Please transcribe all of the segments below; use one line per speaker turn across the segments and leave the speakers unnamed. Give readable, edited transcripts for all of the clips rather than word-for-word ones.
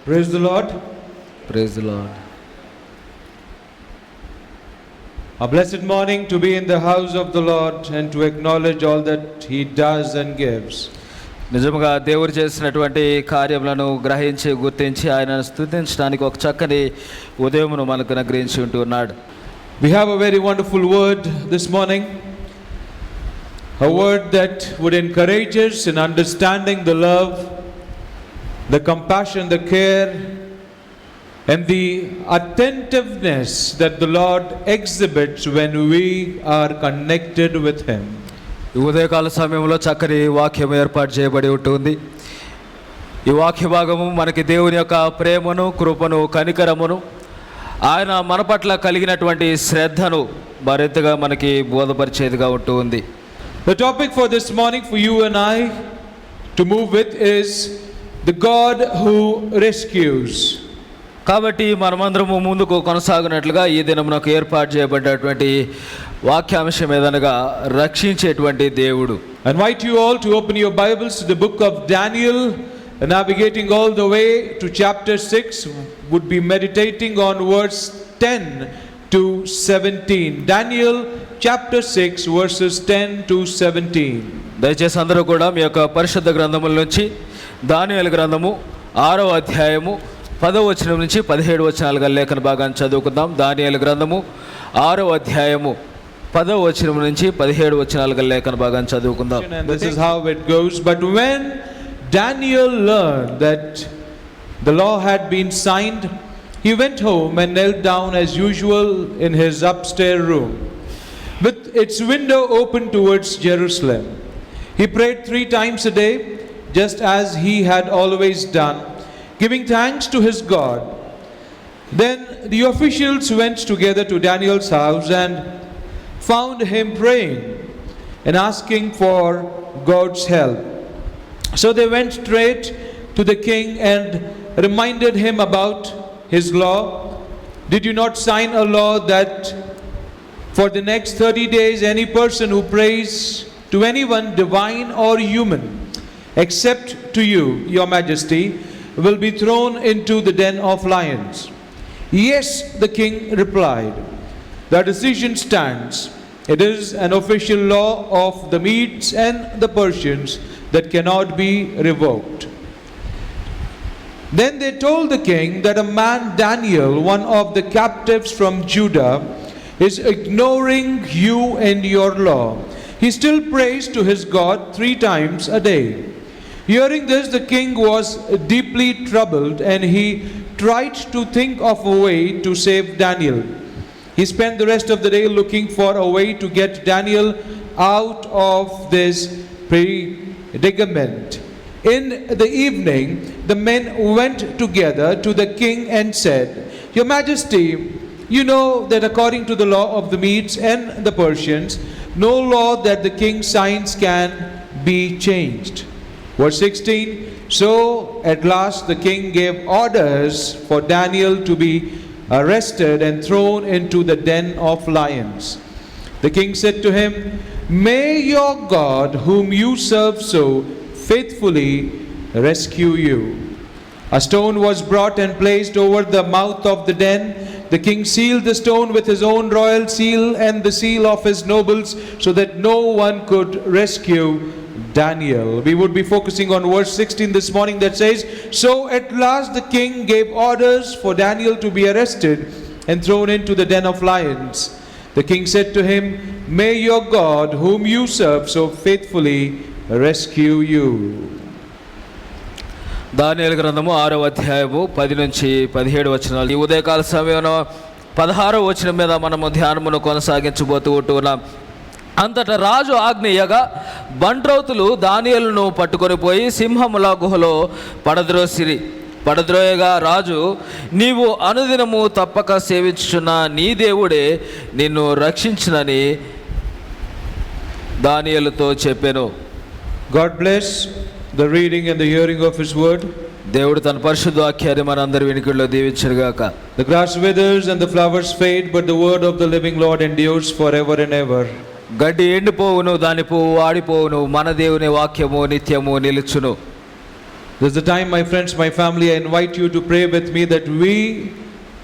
Praise the Lord.
Praise the Lord.
A blessed morning to be in the house of the Lord and to acknowledge all that He does and gives.
నిజముగా దేవుడు చేసినటువంటి కార్యములను గ్రహించి గుర్తించి ఆయనను స్తుతించడానికి ఒక చక్కని ఉదయమును మనకు అనుగ్రహించి ఉంటున్నాడు.
We have a very wonderful word this morning. A word that would encourage us in understanding the love, the compassion, the care, and the attentiveness that the Lord exhibits when we are connected with Him.
ఈ ఉదయకాల సమయంలో చక్కని వాక్యం ఏర్పాటు చేయబడి ఉంటుంది. ఈ వాక్య భాగము మనకి దేవుని యొక్క ప్రేమను, కృపను, కనికరమును, ఆయన మన పట్ల కలిగినటువంటి శ్రద్ధను మరింతగా మనకి బోధపరిచేదిగా ఉంటుంది.
The topic for this morning for you and I to move with is the God who rescues.
కాబట్టి మనమందరము ముందుకు కొనసాగినట్లుగా ఈ దినమునకు ఏర్పాటు చేయబడినటువంటి వాక్యాంశం ఏదనగా రక్షించేటువంటి దేవుడు.
I invite you all to open your Bibles to the book of Daniel, navigating all the way to chapter 6, would be meditating on verse 10 to 17. Daniel chapter 6 verses 10 to 17.
దయచేసి అందరూ కూడా మీ యొక్క పరిశుద్ధ గ్రంథముల నుంచి దానియేలు గ్రంథము 6వ అధ్యాయము 10వ వచనం నుంచి 17వ వచనాలుగా లేఖన భాగాన్ని చదువుకుందాం. దానియేలు గ్రంథము 6వ అధ్యాయము 10వ వచనం నుంచి 17వ వచనాలుగా లేఖన భాగాన్ని చదువుకుందాం.
And this is how it goes. But when Daniel learned that the law had been signed, he went home and knelt down as usual in his upstairs room, with its window open towards Jerusalem. He prayed 3 times a day, just as he had always done, giving thanks to his God. Then the officials went together to Daniel's house and found him praying and asking for God's help. So they went straight to the king and reminded him about his law. Did you not sign a law that for the next 30 days any person who prays to anyone, divine or human, except to you, your majesty, will be thrown into the den of lions? Yes, the king replied. The decision stands. It is an official law of the Medes and the Persians that cannot be revoked. Then they told the king that a man, Daniel, one of the captives from Judah, is ignoring you and your law. He still prays to his God 3 times a day. Hearing this, the king was deeply troubled, and he tried to think of a way to save Daniel. He spent the rest of the day looking for a way to get Daniel out of this predicament. In the evening, the men went together to the king and said, Your Majesty, you know that according to the law of the Medes and the Persians, no law that the king signs can be changed. Verse 16, so at last the king gave orders for Daniel to be arrested and thrown into the den of lions. The king said to him, May your God, whom you serve so faithfully, rescue you. A stone was brought and placed over the mouth of the den. The king sealed the stone with his own royal seal and the seal of his nobles, so that no one could rescue Daniel. We would be focusing on verse 16 this morning that says, So at last the king gave orders for Daniel to be arrested and thrown into the den of lions. The king said to him, May your God, whom you serve so faithfully, rescue you.
దానియేలు గ్రంథము 6వ అధ్యాయము 10 నుంచి 17 వచనాలు. ఈ ఉదయకాల సమయంలో 16వ వచనం మీద మనము ధ్యానమును కొనసాగించబోతూ ఉంటున్నాం. అంతటా రాజు ఆజ్ఞయగా బంట్రౌతులు దానియేలును పట్టుకొని పోయి సింహముల గుహలో పడద్రోయగా రాజు, నీవు అనుదినము తప్పక సేవించుచున్న నీ దేవుడే నిన్ను రక్షించునని దానియేలుతో చెప్పెను.
God bless the reading and the hearing of His word.
దేవుడు తన పరిశుద్ధ వాక్యాన్ని మనందరి వినికిడిలో దీవించుగాక.
The grass withers and the flowers fade, but the word of the living Lord endures forever and ever.
గడ్డి ఎండిపోవును, దాని పువ్వు వాడిపోవును, మన దేవుని వాక్యము నిత్యము నిలుచును.
This is the time, my friends, my family, I invite you to pray with me that we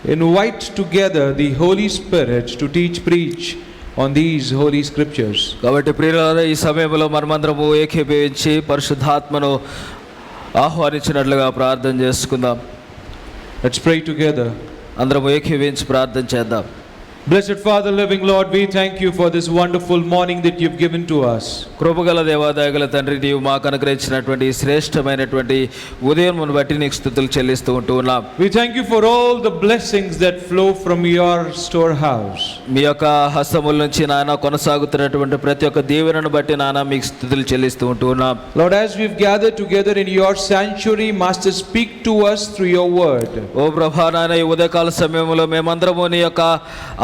invite together the Holy Spirit to teach, preach on these holy scriptures.
కాబట్టి ప్రియులారా, ఈ సమయంలో మనమందరము ఏకీభవించి పరిశుద్ధాత్మను ఆహ్వానించినట్లుగా ప్రార్థన చేసుకుందాం.
Let's pray together.
అందరము ఏకీభవించి ప్రార్థన చేద్దాం.
Blessed Father, living Lord, we thank you for this wonderful morning that you've given to us.
కృపగల దేవా, దయగల తండ్రి, నీవు మాకు అనుగ్రహించినటువంటి శ్రేష్టమైనటువంటి ఉదయమును బట్టి నీకు స్తుతులు చెల్లిస్తూ ఉంటూ ఉన్నాం.
We thank you for all the blessings that flow from your storehouse.
మీ యొక్క హస్తముల నుంచి నాయన కొనసాగుతున్నటువంటి ప్రతి ఒక్క దీవెనను బట్టి నాయన మీకు స్తుతులు చెల్లిస్తూ ఉంటూ ఉన్నాం.
Lord, as we've gathered together in your sanctuary, Master, speak to us through your word.
ఓ ప్రభా, నాయన ఈ ఉదయకాల సమయంలో మేమందరము నీ యొక్క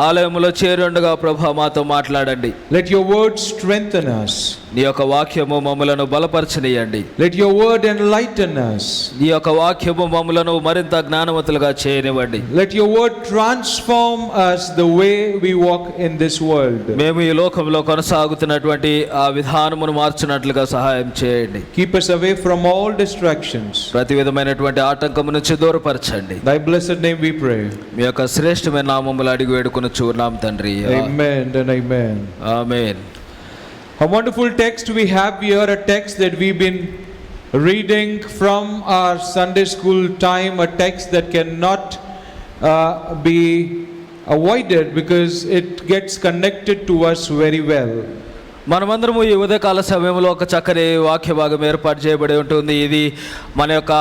ఆలయములో చేరుండగా ప్రభా మాతో మాట్లాడండి.
Let your word strengthen us.
నీ యొక్క వాక్యము మమ్ములను బలపరచనీయండి.
Let your word enlighten us.
నీ యొక్క వాక్యము మమ్ములను మరింత జ్ఞానవంతులుగా చేయనివ్వండి.
Let your word transform us the way we walk in this world.
మేము ఈ లోకంలో కొనసాగుతున్నటువంటి ఆ విధానమును మార్చినట్లుగా సహాయం చేయండి.
Keep us away from all distractions.
ప్రతి విధమైనటువంటి ఆటంకము నుంచి దూరపరచండి.
Thy blessed name we pray.
మీ యొక్క శ్రేష్టమైన నామములో అడిగి వేడుకొనుచు ఉన్నాం తండ్రి.
Amen and amen.
Amen.
A wonderful text we have here, a text that we've been reading from our Sunday school time, a text that cannot be avoided because it gets connected to us very well.
మనమందరము ఈ ఉదయకాల సమయంలో ఒక చక్కని వాక్య భాగం ఏర్పాటు చేయబడి ఉంటుంది. ఇది మన యొక్క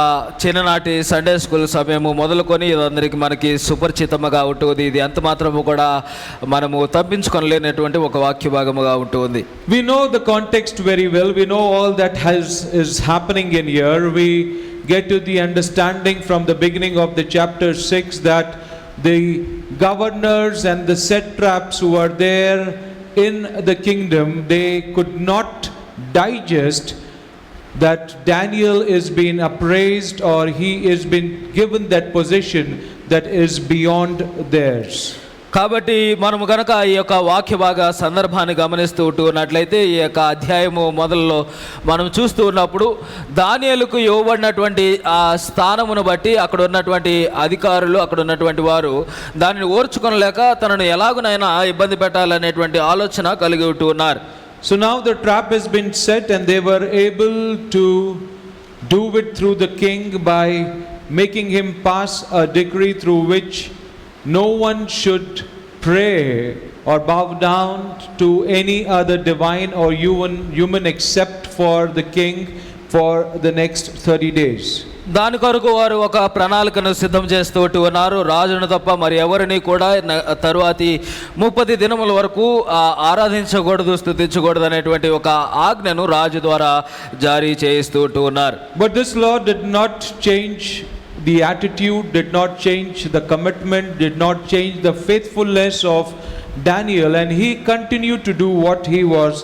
చిన్ననాటి సండే స్కూల్ సమయము మొదలుకొని ఇదందరికీ మనకి సుపరిచితముగా ఉంటుంది. ఇది ఎంత మాత్రము కూడా మనము తప్పించుకొనలేనటువంటి ఒక వాక్య భాగముగా ఉంటుంది.
We know the context very well. We know all that is happening in here. We get to the understanding from the beginning of the chapter 6 that the governors and the satraps who are there in the kingdom, they could not digest that Daniel is being appraised or he is being given that position that is beyond theirs.
కాబట్టి మనము కనుక ఈ యొక్క వాక్య భాగ సందర్భాన్ని గమనిస్తూ ఉన్నట్లయితే ఈ యొక్క అధ్యాయము మొదల్లో మనం చూస్తూ ఉన్నప్పుడు దానియేలుకు ఇవ్వబడినటువంటి ఆ స్థానమును బట్టి అక్కడ ఉన్నటువంటి అధికారులు, అక్కడ ఉన్నటువంటి వారు దానిని ఓర్చుకొనలేక తనను ఎలాగునైనా ఇబ్బంది పెట్టాలనేటువంటి ఆలోచన కలిగి ఉంటూ ఉన్నారు.
So now the trap has been set and they were able to do it through the king by making him pass a decree through which no one should pray or bow down to any other divine or human except for the king for the next 30 days.
దాని కొరకు వారు ఒక ప్రణాళికను సిద్ధం చేస్తూ ఉన్నారు. రాజును తప్ప మరి ఎవరిని కూడా తరువాతి 30 దినముల వరకు ఆరాధించకూడదు, స్తుతించకూడదు అనేటువంటి ఒక ఆజ్ఞను రాజు ద్వారా జారీ చేయిస్తూ ఉన్నారు.
But this law did not change the attitude, did not change the commitment, did not change the faithfulness of Daniel, and he continued to do what he was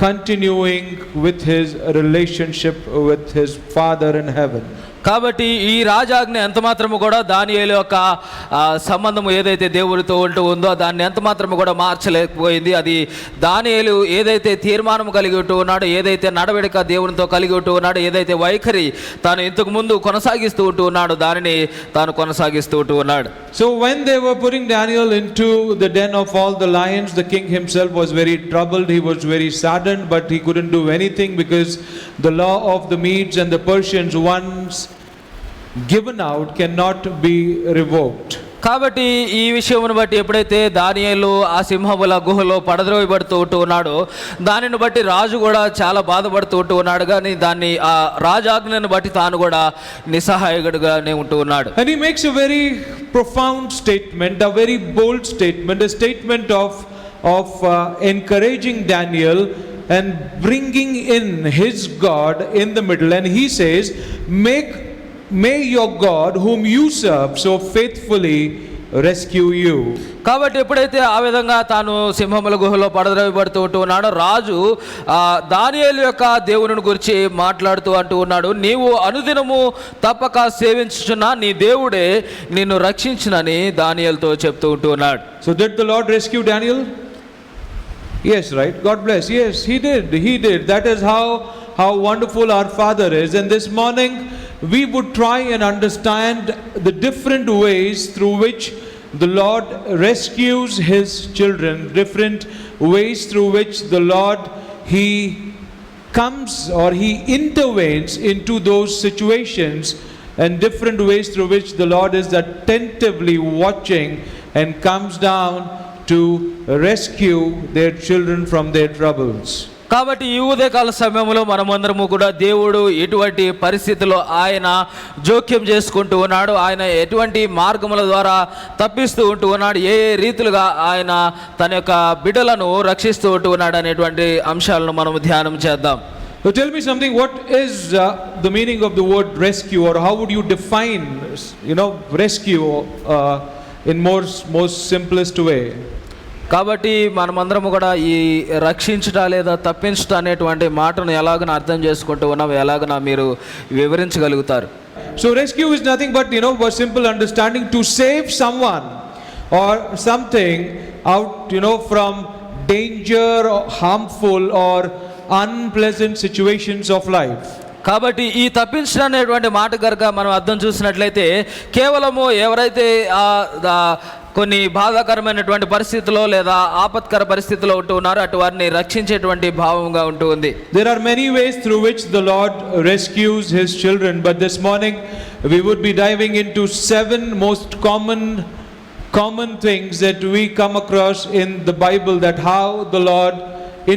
continuing with his relationship with his Father in heaven.
కాబట్టి ఈ రాజాజ్ఞ ఎంత మాత్రము కూడా దానియేలు యొక్క సంబంధము ఏదైతే దేవుడితో ఉందో దాన్ని ఎంత మాత్రము కూడా మార్చలేకపోయింది. అది దానియేలు ఏదైతే తీర్మానం కలిగి ఉన్నాడో, ఏదైతే నడవడిక దేవునితో కలిగి ఉన్నాడో, ఏదైతే వైఖరి తాను ఇంతకు ముందు కొనసాగిస్తూ ఉన్నాడో దానిని తాను కొనసాగిస్తూ ఉన్నాడు.
So when they were putting Daniel into the den of all the lions, the king himself was very troubled. He was very saddened, but he couldn't do anything because the law of the Medes and the Persians, once given out, cannot be revoked.
కాబట్టి ఈ విషయమును బట్టి ఎప్పుడైతే దానియేలు ఆ సింహముల గుహలో పడద్రోయబడుతూ ఉన్నాడో దానిని బట్టి రాజు కూడా చాలా బాధపడుతూ ఉన్నాడు. కానీ దాన్ని ఆ రాజాజ్ఞను బట్టి తాను కూడా నిస్సహాయకుడుగానే ఉంటూ ఉన్నాడు.
And he makes a very profound statement, a very bold statement, a statement of encouraging Daniel and bringing in his God in the middle. And he says, May your God whom you serve so faithfully rescue you.
కాబట్టి ఎప్పుడైతే ఆ విధంగా తాను సింహముల గుహలో పడద్రోయబడుతూ ఉన్నాడో రాజు దానియేలు యొక్క దేవుని గురించి మాట్లాడుతూ అంటూ ఉన్నాడు, నీవు అనుదినము తప్పక సేవించుచున్న నీ దేవుడే నిన్ను రక్షించునని దానియేలుతో చెప్తూ ఉంటూ ఉన్నాడు.
So did the Lord rescue Daniel? Yes, right? God bless. Yes, he did. That is how wonderful our Father is. And this morning we would try and understand the different ways through which the Lord rescues His children, different ways through which the Lord, He comes or He intervenes into those situations, and different ways through which the Lord is attentively watching and comes down to rescue their children from their troubles.
కాబట్టి ఈ ఉదయకాల సమయంలో మనమందరము కూడా దేవుడు ఎటువంటి పరిస్థితుల్లో ఆయన జోక్యం చేసుకుంటూ ఉన్నాడు, ఆయన ఎటువంటి మార్గముల ద్వారా తప్పిస్తూ ఉంటూ ఉన్నాడు, ఏ రీతిలుగా ఆయన తన యొక్క బిడ్డలను రక్షిస్తూ ఉంటూ ఉన్నాడు అనేటువంటి అంశాలను మనం ధ్యానం చేద్దాం.
So tell me something, what is the meaning of the word rescue, or how would you define, rescue in most simplest way?
కాబట్టి మనమందరము కూడా ఈ రక్షించుట లేదా తప్పించుట అనేటువంటి మాటను ఎలాగన అర్థం చేసుకుంటూ ఉన్నాం, ఎలాగన మీరు వివరించగలుగుతారు?
So rescue is nothing but, a simple understanding, to save someone or something out, from danger or harmful or unpleasant situations of life.
కాబట్టి ఈ తప్పించడం అనేటువంటి మాట కనుక మనం అర్థం చూసినట్లయితే కేవలము ఎవరైతే కొన్ని బాధాకరమైనటువంటి పరిస్థితుల్లో లేదా ఆపత్కర పరిస్థితుల్లో ఉంటూ ఉన్నారో అటు వారిని రక్షించేటువంటి భావంగా ఉంటుంది.
There are many ways through which the Lord rescues His children, but this morning we would be diving into 7 most common things that we come across in the Bible, that how the Lord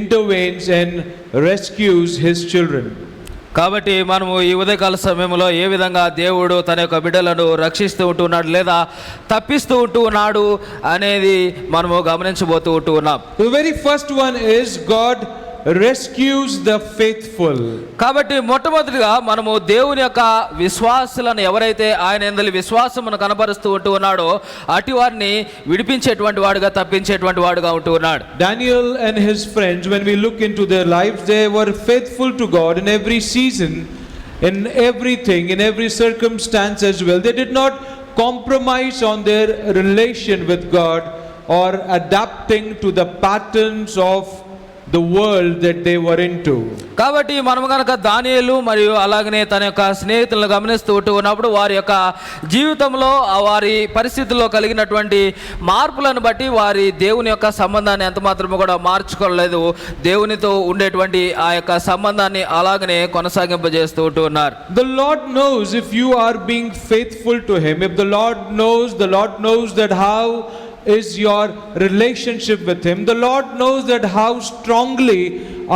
intervenes and rescues His children.
కాబట్టి మనము ఈ ఉదయకాల సమయంలో ఏ విధంగా దేవుడు తన యొక్క బిడ్డలను రక్షిస్తూ ఉంటున్నాడు లేదా తప్పిస్తూ ఉంటూ ఉన్నాడు అనేది మనము గమనించబోతూ ఉంటూ ఉన్నాం.
The very first one is God rescues the faithful.
కాబట్టి మొట్టమొదటిగా మనము దేవుని యొక్క విశ్వాసులను ఎవరైతే ఆయన యందు విశ్వాసమును కనబరుస్తూ ఉంటూ ఉన్నాడో అటు వారిని విడిపించేటువంటి వాడుగా తప్పించేటువంటి వాడుగా ఉంటూ ఉన్నాడు.
Daniel and his friends, when we look into their lives, they were faithful to God in every season, in everything, in every circumstance as well. They did not compromise on their relation with God or adapting to the patterns of the world that they were into.
కాబట్టి మనం కనుక దానియేలు మరియు అలాగనే తన యొక్క స్నేహితులను గమనిస్తూ ఉన్నప్పుడు వారి యొక్క జీవితంలో వారి పరిస్థితుల్లో కలిగినటువంటి మార్పులను బట్టి వారి దేవుని యొక్క సంబంధాన్ని ఎంత మాత్రము కూడా మార్చుకోలేదు, దేవునితో ఉండేటువంటి ఆ యొక్క సంబంధాన్ని అలాగనే కొనసాగింపజేస్తూ ఉన్నారు.
The Lord knows if you are being faithful to Him. If the Lord knows that how is your relationship with Him. The Lord knows that how strongly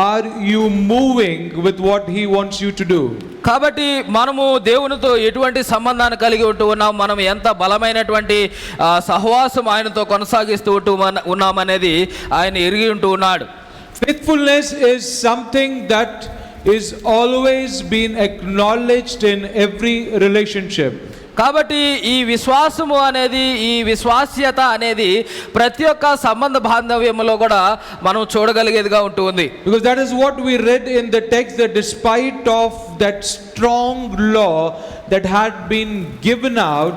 are you moving with what He wants you to do.
కాబట్టి మనము దేవునితో ఎటువంటి సంబంధాన్ని కలిగి ఉంటూ ఉన్నాం, మనం ఎంత బలమైనటువంటి సహవాసం ఆయనతో కొనసాగిస్తూ ఉన్నామనేది ఆయన ఎరిగి ఉంటూ ఉన్నాడు.
Faithfulness is something that is always been acknowledged in every relationship.
కాబట్టి ఈ విశ్వాసము అనేది, ఈ విశ్వాస్యత అనేది ప్రతి ఒక్క సంబంధ బాంధవ్యంలో కూడా మనం చూడగలిగేదిగా ఉంటుంది.
Because that is what we read in the text, that despite of that strong law that had been given out,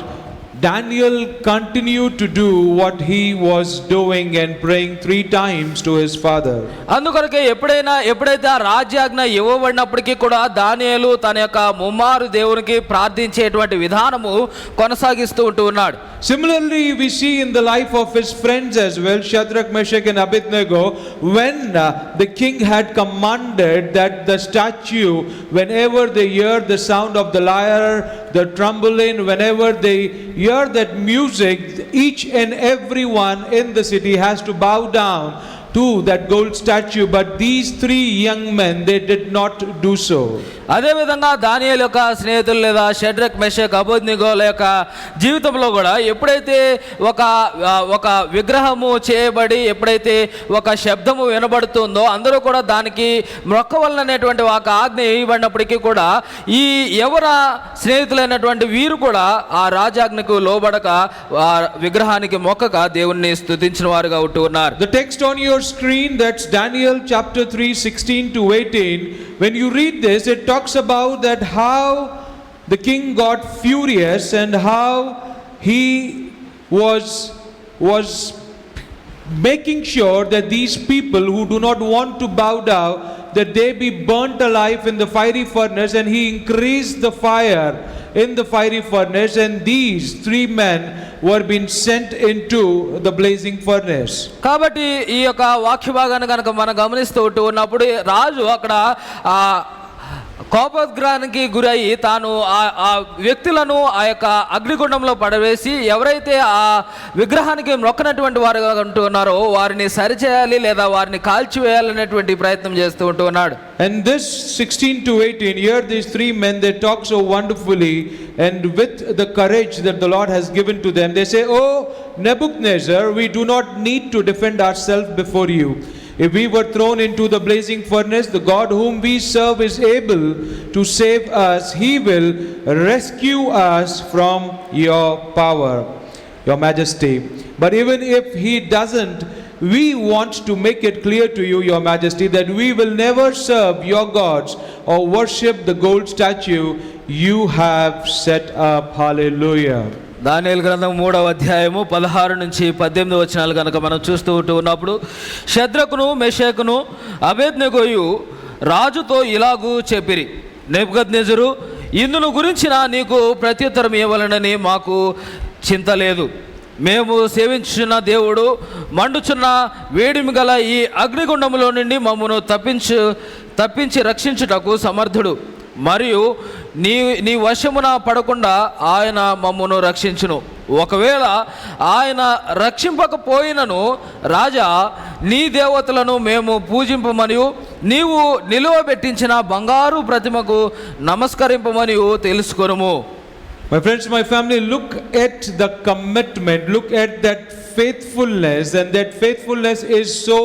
Daniel continued to do what he was doing and praying 3 times to his father.
అందుకొరకే ఎప్పుడైతే ఆ రాజ్యాజ్ఞ ఇవ్వబడినప్పటికీ కూడా దానియేలు తన యొక్క ముమ్మారు దేవునికి ప్రార్థించేటువంటి విధానము కొనసాగిస్తూ ఉంటూ ఉన్నాడు.
Similarly, we see in the life of his friends as well, Shadrach, Meshach and Abednego, when the king had commanded that the statue, whenever they hear the sound of the lyre, the trumpet, whenever they hear that music, each and everyone in the city has to bow down to that gold statue. But these 3 young men, they did not do so.
అదేవిధంగా దానియేలు యొక్క స్నేహితులు లేదా షడ్రక్, మెషక్, అబేద్నెగోల యొక్క జీవితంలో కూడా ఎప్పుడైతే ఒక విగ్రహము చేయబడి ఎప్పుడైతే ఒక శబ్దము వినబడుతుందో అందరూ కూడా దానికి మొక్కవలననేటువంటి ఒక ఆజ్ఞ ఇవ్వబడినప్పటికీ కూడా ఈ ఎవర స్నేహితులైనటువంటి వీరు కూడా ఆ రాజాజ్ఞకు లోబడక ఆ విగ్రహానికి మొక్కక దేవుణ్ణి స్తుతించిన వారుగా ఉంటూ ఉన్నారు.
The text on your screen, that's Daniel chapter 3, 16 to 18. When you read this, it talks about that how the king got furious and how he was making sure that these people who do not want to bow down that they be burnt alive in the fiery furnace, and he increased the fire in the fiery furnace, and these 3 men were being sent into the blazing furnace.
కాబట్టి ఈ యొక్క వాక్య భాగాన్ని కనుక మనం గమనిస్తూ ఉన్నప్పుడు రాజు అక్కడ కోపోద్గ్రహానికి గురయ్యి తాను ఆ వ్యక్తులను ఆ యొక్క అగ్నిగుండంలో పడవేసి ఎవరైతే ఆ విగ్రహానికి మొక్కనటువంటి వారు ఉంటున్నారో వారిని సరిచేయాలి లేదా వారిని కాల్చివేయాలనేటువంటి ప్రయత్నం చేస్తూ ఉంటున్నాడు.
And this 16 to 18, here these 3 men, they talk so wonderfully and with the courage that the Lord has given to them. They say, "Oh Nebuchadnezzar, we do not need to defend ourselves before you. If we were thrown into the blazing furnace, the God whom we serve is able to save us. He will rescue us from your power, your majesty. But even if he doesn't, we want to make it clear to you, your majesty, that we will never serve your gods or worship the gold statue you have set up." Hallelujah.
దానియేలు గ్రంథం 3వ అధ్యాయము 16 నుంచి 18 వచనాలు కనుక మనం చూస్తూ ఉన్నప్పుడు షద్రకును మెషకును అబేద్నెగోయు రాజుతో ఇలాగూ చెప్పిరి, నెబుకద్నెజరు, ఇందును గురించిన నీకు ప్రత్యుత్తరం ఇవ్వాలనని మాకు చింత లేదు. మేము సేవించున్న దేవుడు మండుచున్న వేడిమి గల ఈ అగ్నిగుండములో నుండి మమ్మను తప్పించి రక్షించుటకు సమర్థుడు. మరియు నీ వశమున పడకుండా ఆయన మమ్మను రక్షించును. ఒకవేళ ఆయన రక్షింపకపోయినను రాజా, నీ దేవతలను మేము పూజింపమనియు నీవు నిలువబెట్టించిన బంగారు ప్రతిమకు నమస్కరింపమనియు తెలుసుకొనుము.
My friends, my family, look at the commitment, look at that faithfulness, and that faithfulness is so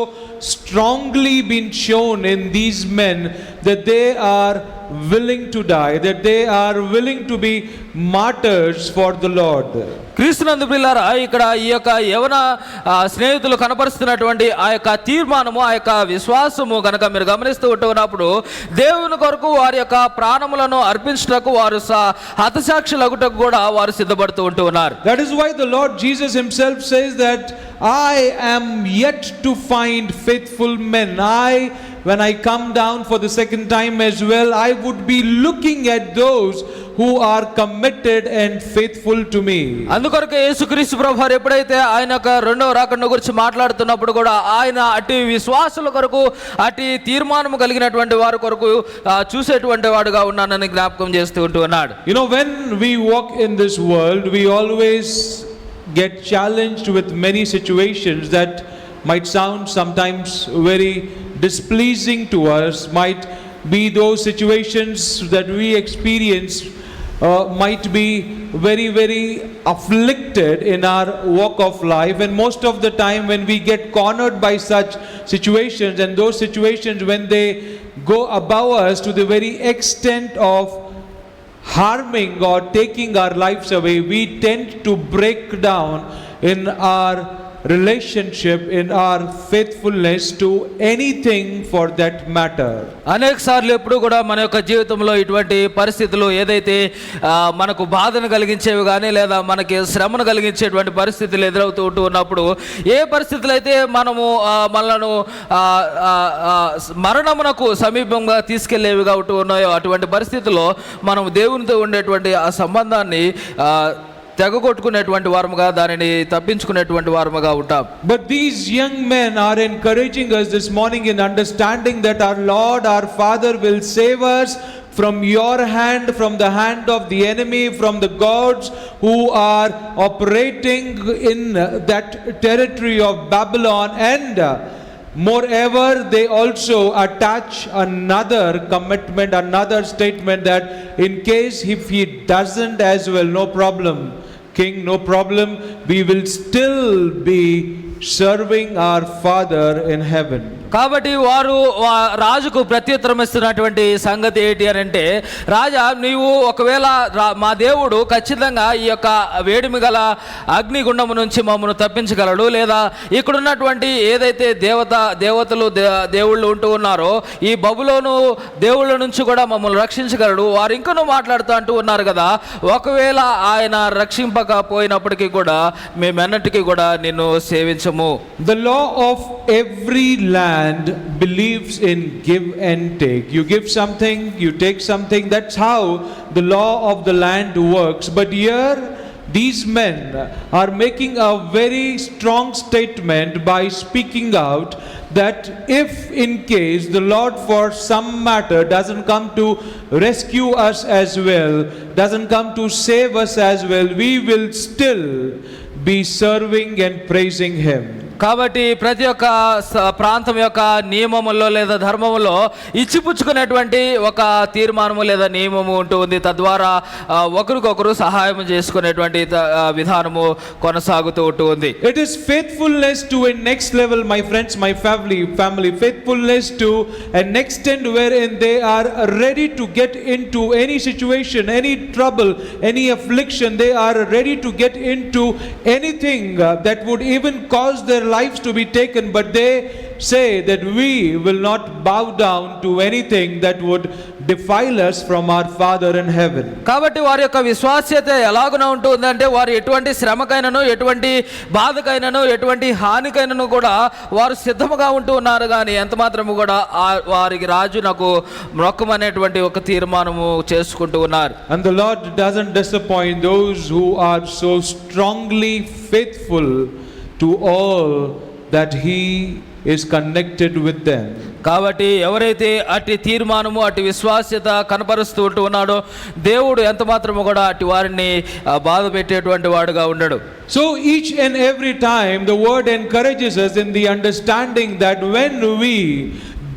strongly been shown in these men that they are willing to die, that they are willing to be martyrs for the Lord.
క్రీస్తునందు ప్రియులారా, ఇక్కడ ఈ యొక్క యవన స్నేహితులు కనపరుస్తున్నటువంటి ఆ యొక్క తీర్మానము, ఆ యొక్క విశ్వాసము కనుక మీరు గమనిస్తూ ఉంటున్నప్పుడు దేవుని కొరకు వారి యొక్క ప్రాణములను అర్పించుటకు వారు హతసాక్షులగుటకు కూడా వారు సిద్ధపడుతూ ఉంటూ ఉన్నారు.
That is why the Lord Jesus himself says that I am yet to find faithful men. When I come down for the second time as well, I would be looking at those who are committed and faithful to me.
అందుకొరకు యేసుక్రీస్తు ప్రభువారు ఎప్పుడైతే ఆయన యొక్క రెండవ రాకడ గురించి మాట్లాడుతున్నప్పుడు కూడా ఆయన అటు విశ్వాసుల కొరకు అటు తీర్మానం కలిగినటువంటి వారి కొరకు చూసేటువంటి వాడుగా ఉన్నానని జ్ఞాపకం చేస్తూ ఉంటున్నాడు.
You know, when we walk in this world, we always get challenged with many situations that might sound sometimes very displeasing to us, might be those situations that we experience might be very, very afflicted in our walk of life. And most of the time when we get cornered by such situations, and those situations when they go above us to the very extent of harming or taking our lives away, we tend to break down in our relationship, in our faithfulness to anything for that matter.
అనేక సార్లు ఎప్పుడు కూడా మన యొక్క జీవితంలో ఇటువంటి పరిస్థితులు ఏదైతే మనకు బాధను కలిగించేవి కానీ లేదా మనకి శ్రమను కలిగించేటువంటి పరిస్థితులు ఎదురవుతూ ఉన్నప్పుడు, ఏ పరిస్థితులు అయితే మనము మనలను మరణమునకు సమీపంగా తీసుకెళ్లేవిగా ఉన్నాయో అటువంటి పరిస్థితుల్లో మనం దేవునితో ఉండేటువంటి ఆ సంబంధాన్ని తెగగొట్టుకునేటువంటి వారముగా, దానిని తప్పించుకునేటువంటి వారముగా ఉంటాం.
But these young men are encouraging us this morning in understanding that our Lord, our Father will save us from your hand, from the hand of the enemy, from the gods who are operating in that territory of Babylon. And moreover, they also attach another commitment, another statement, that in case if he doesn't as well, no problem, King, no problem, we will still be serving our Father in heaven.
కాబట్టి వారు రాజుకు ప్రత్యుత్తరం ఇస్తున్నటువంటి సంగతి ఏంటి అని అంటే, రాజా, నీవు ఒకవేళ మా దేవుడు ఖచ్చితంగా ఈ యొక్క వేడిమి గల అగ్నిగుండము నుంచి మమ్మల్ని తప్పించగలడు, లేదా ఇక్కడున్నటువంటి ఏదైతే దేవతలు దేవుళ్ళు ఉంటూ ఉన్నారో ఈ బబులోను దేవుళ్ళ నుంచి కూడా మమ్మల్ని రక్షించగలడు. వారు ఇంకనూ మాట్లాడుతూ అంటూ ఉన్నారు కదా, ఒకవేళ ఆయన రక్షింపకపోయినప్పటికీ కూడా మేమెన్నటికీ కూడా నిన్ను సేవించము.
The law of every land land believes in give and take. You give something, you take something. That's how the law of the land works. But here, these men are making a very strong statement by speaking out that if in case the Lord for some matter doesn't come to rescue us as well, doesn't come to save us as well, we will still be serving and praising Him.
కాబట్టి ప్రతి ఒక్క ప్రాంతం యొక్క నియమములో లేదా ధర్మములో ఇచ్చిపుచ్చుకునేటువంటి ఒక తీర్మానము లేదా నియమము ఉంటూ ఉంది. తద్వారా ఒకరికొకరు సహాయం చేసుకునేటువంటి విధానము కొనసాగుతూ ఉంటూ ఉంది.
It is faithfulness to a next level, my friends, my family, faithfulness to an extent wherein they are ready to get into any situation, any trouble, any affliction. They are ready to get into anything that would even cause their lives to be taken, but they say that we will not bow down to anything that would defile us from our Father in heaven.
కాబట్టి వారి యొక్క విశ్వాస్యత ఎలాగున ఉంటుందంటే వారు ఎటువంటి శ్రమకైనను ఎటువంటి బాధకైనను ఎటువంటి హానికైనను కూడా వారు సిద్ధముగా ఉంటూ ఉన్నారు. కానీ ఎంత మాత్రము కూడా వారికి రాజు నాకు మొక్కమనేటువంటి ఒక తీర్మానము చేసుకుంటూ ఉన్నారు.
And the Lord doesn't disappoint those who are so strongly faithful to all that He is connected with them.
కాబట్టి ఎవరైతే అట్టి తీర్మానము అట్టి విశ్వాస్యత కనపరుస్తూ ఉంటూ ఉన్నాడో దేవుడు ఎంత మాత్రము కూడా అట్టి వారిని బాధ పెట్టేటువంటి వాడుగా ఉండడు.
So each and every time the word encourages us in the understanding that when we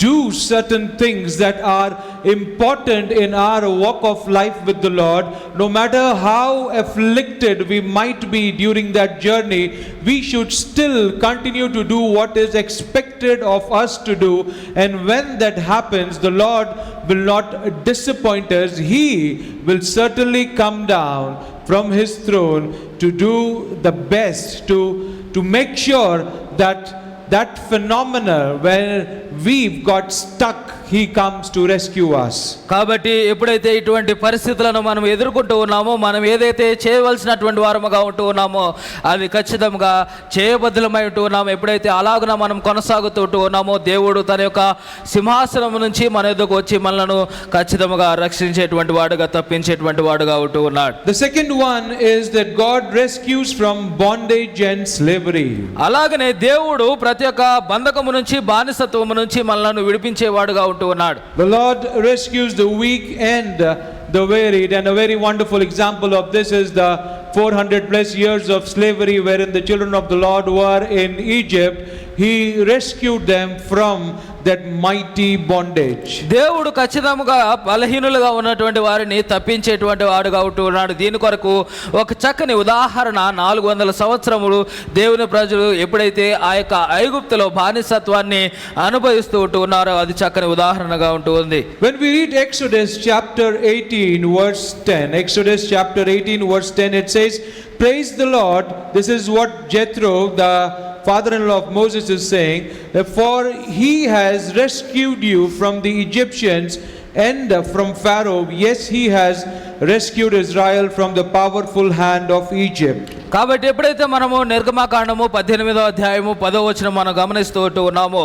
do certain things that are important in our walk of life with the Lord, no matter how afflicted we might be during that journey, we should still continue to do what is expected of us to do. And when that happens, the Lord will not disappoint us. He will certainly come down from His throne to do the best to make sure that phenomena where we've got stuck, He comes to rescue us.
కాబట్టి ఎప్పుడైతే ఇటువంటి పరిస్థితులను మనం ఎదుర్కొంటూ ఉన్నామో, మనం ఏదైతే చేయవలసినటువంటి వారముగా ఉంటూ ఉన్నామో అది ఖచ్చితంగా చేయబద్ధులమై ఉంటూ ఉన్నామో, ఎప్పుడైతే అలాగున మనం కొనసాగుతూ ఉన్నామో దేవుడు తన యొక్క సింహాసనం నుంచి మన ఎదుకు వచ్చి మనలను ఖచ్చితంగా రక్షించేటువంటి వాడుగా తప్పించేటువంటి వాడుగా ఉంటూ ఉన్నాడు.
The second one is that God rescues from bondage and slavery.
అలాగనే దేవుడు ప్రతి ఒక్క బంధకము నుంచి బానిసత్వము నుంచి మనలను విడిపించేవాడుగా ఉంటూ ఉన్నాడు.
The Lord rescues the weak and the wearied, and a very wonderful example of this is the 400 plus years of slavery wherein the children of the Lord were in Egypt. He rescued them from that mighty bondage.
దేవుడు ఖచ్చితంగా బలహీనులుగా ఉన్నటువంటి వారిని తప్పించేటువంటి వాడుగా ఉంటూ ఉన్నాడు. దీని కొరకు ఒక చక్కని ఉదాహరణ 400 సంవత్సరములు దేవుని ప్రజలు ఎప్పుడైతే ఆ యొక్క ఐగుప్తులో బానిసత్వాన్ని అనుభవిస్తూ ఉంటూ ఉన్నారో అది చక్కని ఉదాహరణగా ఉంటూ ఉంది.
When we read Exodus chapter 18 verse 10, Exodus chapter 18 verse 10, it says, praise the Lord. This is what Jethro, the father-in-law of Moses, is saying, for he has rescued you from the Egyptians and from Pharaoh. Yes, he has rescued Israel from the powerful hand of Egypt.
కాబట్టి ఎప్పుడైతే మనము నిర్గమకాండము 18వ అధ్యాయము 10వ వచనం మనం గమనిస్తూ ఉన్నామో,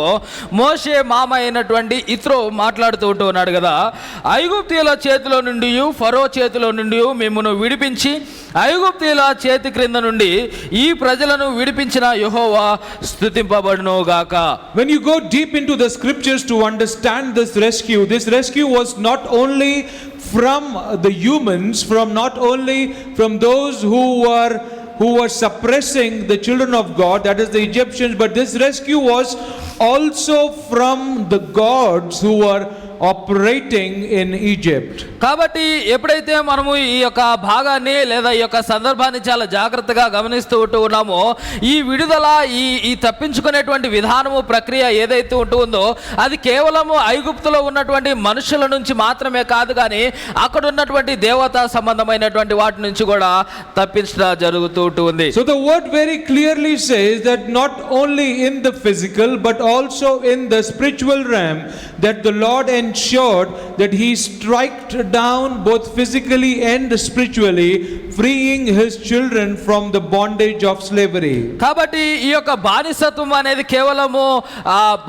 మోషే మామ అయినటువంటి ఇత్రో మాట్లాడుతూ ఉన్నాడు కదా, ఐగుప్తీయుల చేతిలో నుండి ఫరో చేతిలో నుండి మిమ్మును విడిపించి ఐగుప్తీయుల చేతి క్రింద నుండి ఈ ప్రజలను విడిపించిన యెహోవా స్తుతింపబడును గాక.
When you go deep into the scriptures to understand this rescue was not only from the humans, not only from those who were suppressing the children of God, that is the Egyptians, but this rescue was also from the gods who were operating in Egypt.
కాబట్టి ఎప్పుడైతే మనము ఈ యొక్క భాగాన్ని లేదా ఈ యొక్క సందర్భాన్ని చాలా జాగ్రత్తగా గమనిస్తూ ఉన్నామో, ఈ విడుదల ఈ తప్పించుకునేటువంటి విధానము ప్రక్రియ ఏదైతే ఉంటుందో అది కేవలము ఐగుప్తులో ఉన్నటువంటి మనుషుల నుంచి మాత్రమే కాదు, కానీ అక్కడ ఉన్నటువంటి దేవతా సంబంధమైనటువంటి వాటి నుంచి కూడా తప్పించడం జరుగుతూ ఉంటుంది.
So the word very clearly says that not only in the physical but also in the spiritual realm that the Lord and ensured that he struck down both physically and spiritually, freeing his children from the bondage of slavery.
కాబట్టి ఈ యొక్క బానిసత్వం అనేది కేవలము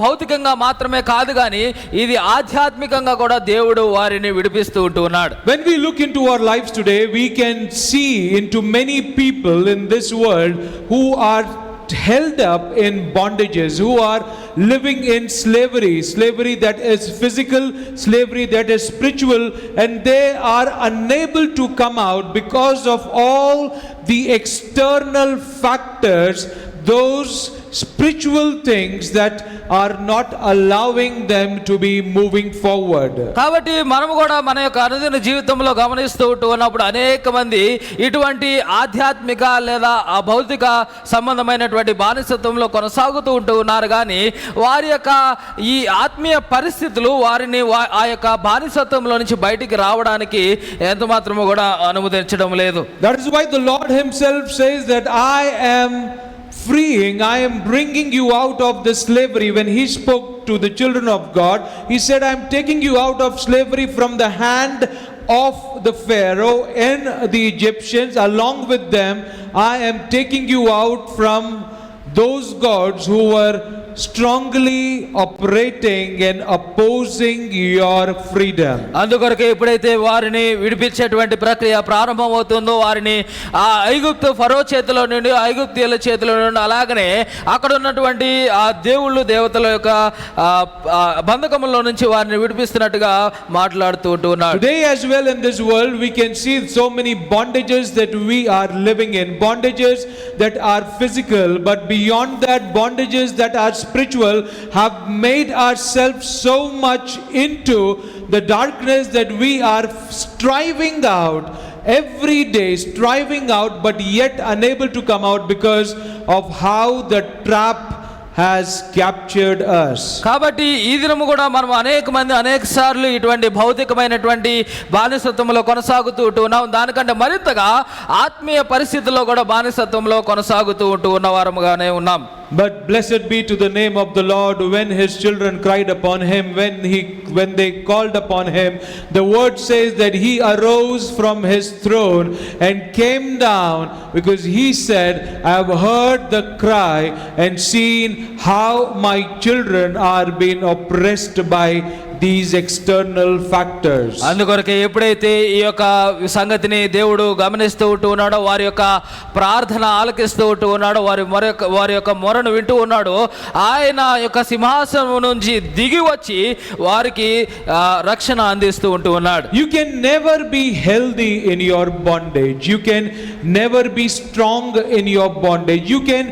భౌతికంగా మాత్రమే కాదు కానీ ఇది ఆధ్యాత్మికంగా కూడా దేవుడు వారిని విడిపిస్తూ ఉంటున్నాడు.
When we look into our lives today, we can see into many people in this world who are held up in bondages, who are living in slavery that is physical, slavery that is spiritual, and they are unable to come out because of all the external factors, those spiritual things that are not allowing them to be moving forward.
కాబట్టి మనము కూడా మన యొక్క అనుదిన జీవితంలో గమనిస్తూ ఉన్నప్పుడు అనేక మంది ఇటువంటి ఆధ్యాత్మిక లేదా భౌతిక సంబంధమైనటువంటి బానిసత్వంలో కొనసాగుతూ ఉన్నారు కానీ వారి యొక్క ఈ ఆత్మీయ పరిస్థితులు వారిని ఆ యొక్క బానిసత్వంలో నుంచి బయటికి రావడానికి ఎంత మాత్రము కూడా అనుమతించడం లేదు.
That is why the Lord himself says that I am bringing you out of the slavery. When he spoke to the children of God, he said, I am taking you out of slavery from the hand of the Pharaoh and the Egyptians. Along with them, I am taking you out from those gods who were strongly operating and opposing your freedom.
అందుకొరకు ఎప్పుడైతే వారిని విడిపించేటువంటి ప్రక్రియ ప్రారంభమవుతుందో వారిని ఆ ఐగుప్తు ఫరో చేతిలో నుండి ఐగుప్తీయుల చేతిలో నుండి అలాగనే అక్కడ ఉన్నటువంటి ఆ దేవుళ్ళు దేవతల యొక్క బంధకములో నుంచి వారిని విడిపిస్తున్నట్టుగా మాట్లాడుతూ ఉంటున్నాడు.
Today as well in this world we can see so many bondages that we are living in, bondages that are physical, but beyond that bondages that are spiritual have made ourselves so much into the darkness that we are striving out every day, but yet unable to come out because of how the trap has captured us.
కాబట్టి ఈ దినము కూడా మనం అనేక సార్లు ఇటువంటి భౌతికమైనటువంటి బానిసత్వంలో కొనసాగుతూ ఉన్నాం. దానికంటే మరింతగా ఆత్మీయ పరిస్థితుల్లో కూడా బానిసత్వంలో కొనసాగుతూ ఉన్న వారముగానే ఉన్నాం.
But blessed be to the name of the Lord, when his children cried upon him, when they called upon him, the word says that he arose from his throne and came down, because he said, I have heard the cry and seen how my children are being oppressed by these external factors.
అందుకొరకే ఎప్పుడైతే ఈ యొక్క సంగతిని దేవుడు గమనిస్తూ ఉన్నాడో, వారి యొక్క ప్రార్థన ఆలకిస్తూ ఉన్నాడో, వారి యొక్క మొరను వింటూ ఉన్నాడో, ఆయన యొక్క సింహాసనం నుంచి దిగి వచ్చి వారికి రక్షణ అందిస్తూ ఉన్నాడు.
You can never be healthy in your bondage. You can never be strong in your bondage. You can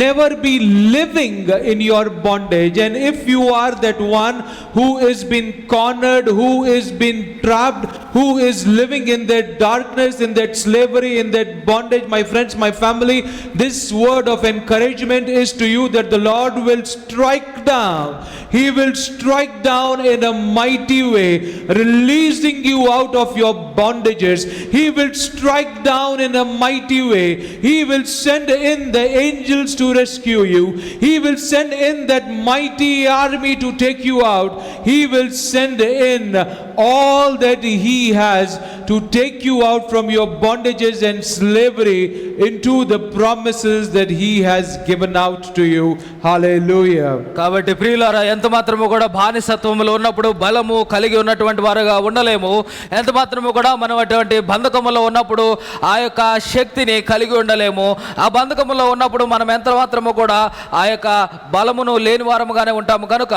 never be living in your bondage. And if you are that one who is been cornered, who is been trapped, who is living in that darkness, in that slavery, in that bondage, my friends, my family, this word of encouragement is to you that the Lord will strike down. He will strike down in a mighty way, releasing you out of your bondages. He will strike down in a mighty way. He will send in the angels to rescue you. He will send in that mighty army to take you out. He will send in all that he has to take you out from your bondages and slavery into the promises that he has given out to you. Hallelujah.
కాబట్టి ప్రియులారా, ఎంత మాత్రము కూడా బానిసత్వములో ఉన్నప్పుడు బలము కలిగి ఉన్నటువంటి వారుగా ఉండలేము. ఎంత మాత్రము కూడా మనం అటువంటి బంధకములో ఉన్నప్పుడు ఆ యొక్క శక్తిని కలిగి ఉండలేము. ఆ బంధకములో ఉన్నప్పుడు మనం ఎంత మాత్రము కూడా ఆ యొక్క బలమును లేని వారముగానే ఉంటాము. కనుక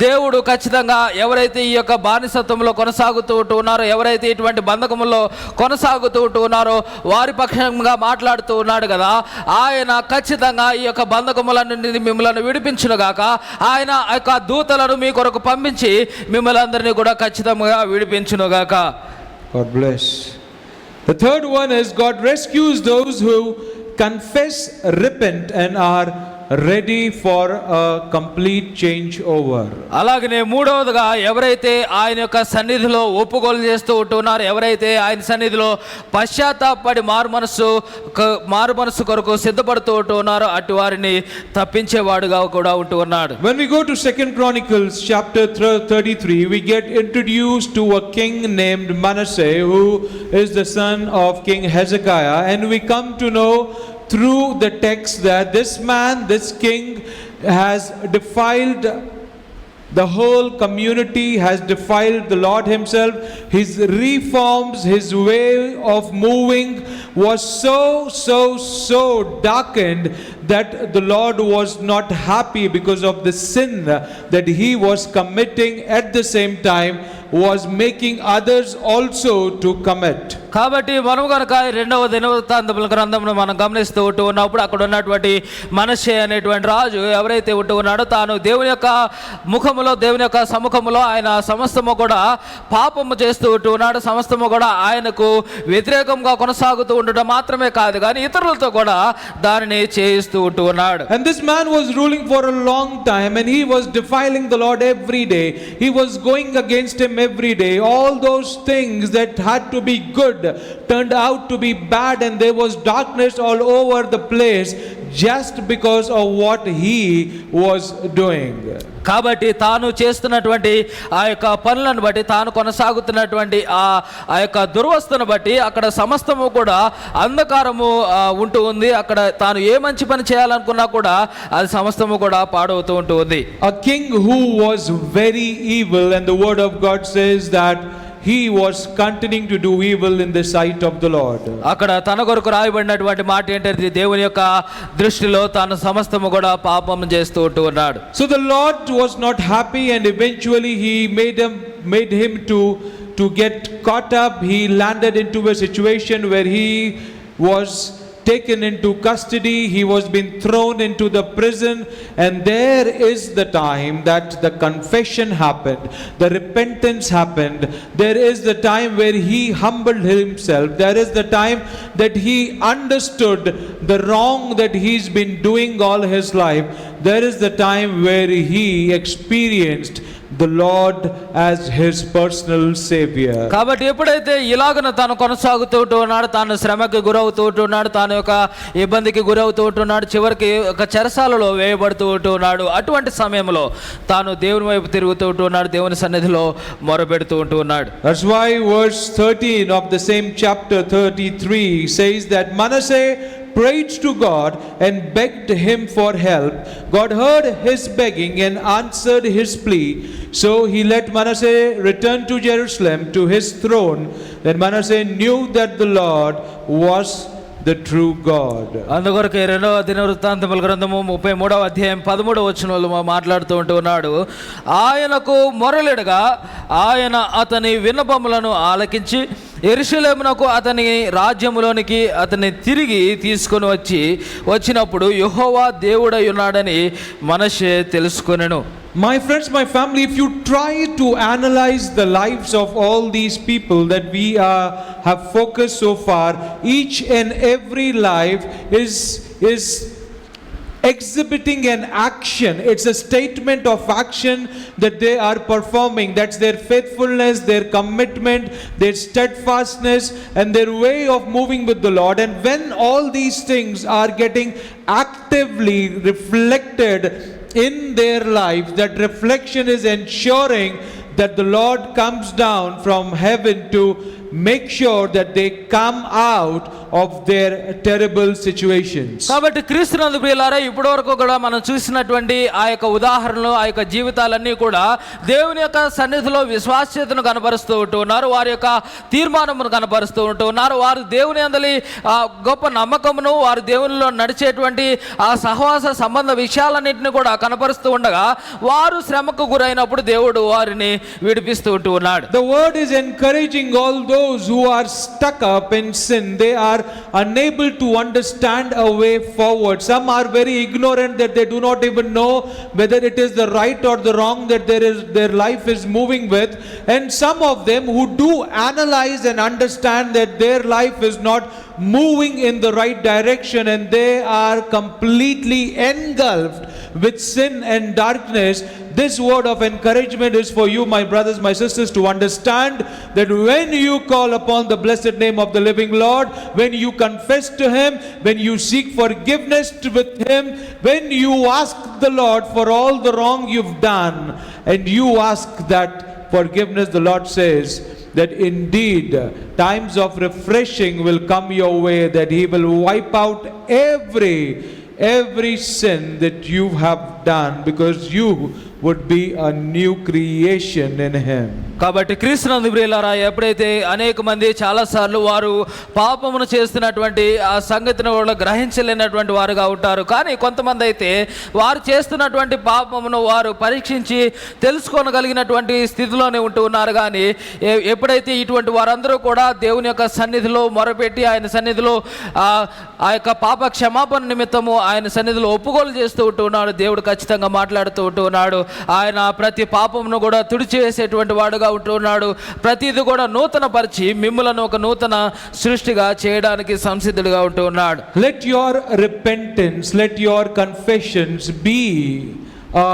దేవుడు ఖచ్చితంగా ఎవరైతే ఈ యొక్క బానిసత్వంలో కొనసాగుతూ ఉన్నారో, ఎవరైతే ఇటువంటి బంధకములో కొనసాగుతూ ఉన్నారో వారి పక్షంగా మాట్లాడుతూ ఉన్నాడు కదా, ఆయన ఖచ్చితంగా ఈ యొక్క బంధకముల నుండి మిమ్మల్ని విడిపించునుగాక. ఆయన ఆ యొక్క దూతలను మీ కొరకు పంపించి మిమ్మల్ని అందరినీ కూడా ఖచ్చితంగా విడిపించునుగాక.
God bless. The third one is God rescues those who confess, repent and are ready for a complete changeover.
అలాగనే మూడవదిగా ఎవరైతే ఆయన యొక్క సన్నిధిలో ఒప్పుకోలు చేస్తూ ఉంటున్నారో, ఎవరైతే ఆయన సన్నిధిలో పశ్చాత్తాపడి మారు మనసు కొరకు సిద్ధపడుతూ ఉంటున్నారో అటు వారిని తప్పించేవాడుగా కూడా ఉంటూ ఉన్నాడు.
When we go to 2 Chronicles chapter 33, we get introduced to a king named Manasseh, who is the son of King Hezekiah, and we come to know through the text that this king has defiled the whole community, has defiled the Lord himself. His reforms, his way of moving was so darkened that the Lord was not happy because of the sin that he was committing, at the same time was making others also to commit.
కాబట్టి మనం కనుక రెండవ దినవృత్తాంతముల గ్రంథమును మనం గమనిస్తూ ఉంటూ ఉన్నప్పుడు అక్కడ ఉన్నటువంటి మనష్షే అనేటువంటి రాజు ఎవరైతే ఉంటూ ఉన్నాడో, తాను దేవుని యొక్క ముఖములో, దేవుని యొక్క సముఖములో ఆయన సమస్తము కూడా పాపము చేస్తూ ఉంటూ ఉన్నాడు. సమస్తము కూడా ఆయనకు వ్యతిరేకంగా కొనసాగుతూ ఉండడం మాత్రమే కాదు కానీ ఇతరులతో కూడా దానిని చేయిస్తూ ఉంటూ ఉన్నాడు.
And this man was ruling for a long time, and he was defiling the Lord every day. He was going against him every day. All those things that had to be good turned out to be bad, and there was darkness all over the place just because of what he was doing.
కాబట్టి తాను చేస్తున్నటువంటి ఆ యొక్క పనులను బట్టి, తాను కొనసాగుతున్నటువంటి ఆ యొక్క దుర్వస్థను బట్టి అక్కడ సమస్తము కూడా అంధకారము ఉంటూ ఉంది. అక్కడ తాను ఏ మంచి పని చేయాలనుకున్నా కూడా అది సమస్తము కూడా పాడవుతూ ఉంటూ ఉంది.
A king who was very evil, and the word of God says that he was continuing to do evil in the sight of the Lord.
అక్కడ తన కొరకు రాయబడినటువంటి మాట ఏంటంటే, దేవుని యొక్క దృష్టిలో తాను సమస్తము కూడా పాపం చేస్తూ ఉంటూ ఉన్నాడు.
So the Lord was not happy, and eventually he made him to get caught up. He landed into a situation where he was taken into custody. He was being thrown into the prison, and there is the time that the confession happened, the repentance happened. There is the time where he humbled himself. There is the time that he understood the wrong that he's been doing all his life. There is the time where he experienced the Lord as his personal savior.
కాబట్టి ఎప్పుడైతే ఇలాగన తాను కొనసాగుతూ ఉన్నాడు, తాను శ్రమకి గురవుతూ ఉన్నాడు, తాను యొక్క ఇబ్బందికి గురవుతూ ఉన్నాడు, చివరికి ఒక చెరసాలలో వేయబడుతూ ఉన్నాడు, అటువంటి సమయంలో తాను దేవుని వైపు తిరుగుతూ ఉన్నాడు, దేవుని సన్నిధిలో మొరపెడుతూ ఉన్నాడు.
That's why verse 13 of the same chapter 33 says that Manasseh prayed to God and begged him for help. God heard his begging and answered his plea. So he let Manasseh return to Jerusalem to his throne. Then Manasseh knew that the Lord was the true God.
అందుకొరకే రెండవ దినవృత్తాంతముల గ్రంథము 33వ అధ్యాయం 13వ వచనంలో మాట్లాడుతూ ఉన్నాడు. ఆయనకు మొరలిడగా ఆయన అతని విన్నపములను ఆలకించి యెరూషలేమునకు అతని రాజ్యములోనికి అతన్ని తిరిగి తీసుకొని వచ్చినప్పుడు యెహోవా దేవుడై ఉన్నాడని మనష్షే తెలుసుకొనెను.
My friends, my family, if you try to analyze the lives of all these people that we have focused so far, each and every life is exhibiting an action. It's a statement of action that they are performing. That's their faithfulness, their commitment, their steadfastness, and their way of moving with the Lord. And when all these things are getting actively reflected in their life, that reflection is ensuring that the Lord comes down from heaven to make sure that they come out of their terrible situations.
కాబట్టి క్రీస్తునందు ప్రియులారా, ఇప్పటి వరకు కూడా మనం చూసినటువంటి ఆ యొక్క ఉదాహరణలు, ఆ యొక్క జీవితాలన్నీ కూడా దేవుని యొక్క సన్నిధిలో విశ్వాస్యతను కనపరుస్తూ ఉంటున్నారు, వారి యొక్క తీర్మానమును కనపరుస్తూ ఉంటున్నారు, వారు దేవుని అందలి గొప్ప నమ్మకమును, వారు దేవునిలో నడిచేటువంటి ఆ సహవాస సంబంధ విషయాలన్నింటినీ కూడా కనపరుస్తూ ఉండగా వారు శ్రమకు గురైనప్పుడు దేవుడు వారిని విడిపిస్తూ ఉన్నాడు.
The word is encouraging all those who are stuck up in sin. They are unable to understand a way forward. Some are very ignorant that they do not even know whether it is the right or the wrong that their life is moving with. And some of them who do analyze and understand that their life is not moving in the right direction and they are completely engulfed with sin and darkness, this word of encouragement is for you, my brothers, my sisters, to understand that when you call upon the blessed name of the living Lord, when you confess to Him, when you seek forgiveness with Him, when you ask the Lord for all the wrong you've done, and you ask that forgiveness, the Lord says that indeed times of refreshing will come your way, that He will wipe out every sin that you have done, because you would be a new creation in Him.
కాబట్టి క్రీస్తునందు ప్రియులారా, ఎప్పుడైతే అనేక మంది చాలాసార్లు వారు పాపమును చేస్తున్నటువంటి ఆ సంగతిని వాళ్ళు గ్రహించలేనటువంటి వారుగా ఉంటారు. కానీ కొంతమంది అయితే వారు చేస్తున్నటువంటి పాపమును వారు పరీక్షించి తెలుసుకోగలిగినటువంటి స్థితిలోనే ఉంటూ ఉన్నారు. కానీ ఎప్పుడైతే ఇటువంటి వారందరూ కూడా దేవుని యొక్క సన్నిధిలో మొరపెట్టి ఆయన సన్నిధిలో ఆ యొక్క పాప క్షమాపణ నిమిత్తము ఆయన సన్నిధిలో ఒప్పుకోలు చేస్తూ ఉంటూ ఉన్నాడు, దేవుడు ఖచ్చితంగా మాట్లాడుతూ ఉంటూ ఉన్నాడు. ఆయన ప్రతి పాపమును కూడా తుడిచివేసేటువంటి వాడుగా ఉంటూ ఉన్నాడు. ప్రతిది కూడా నూతన పరిచి మిమ్ములను ఒక నూతన సృష్టిగా చేయడానికి సంసిద్ధుడిగా ఉంటూ ఉన్నాడు.
Let your repentance, let your confessions be a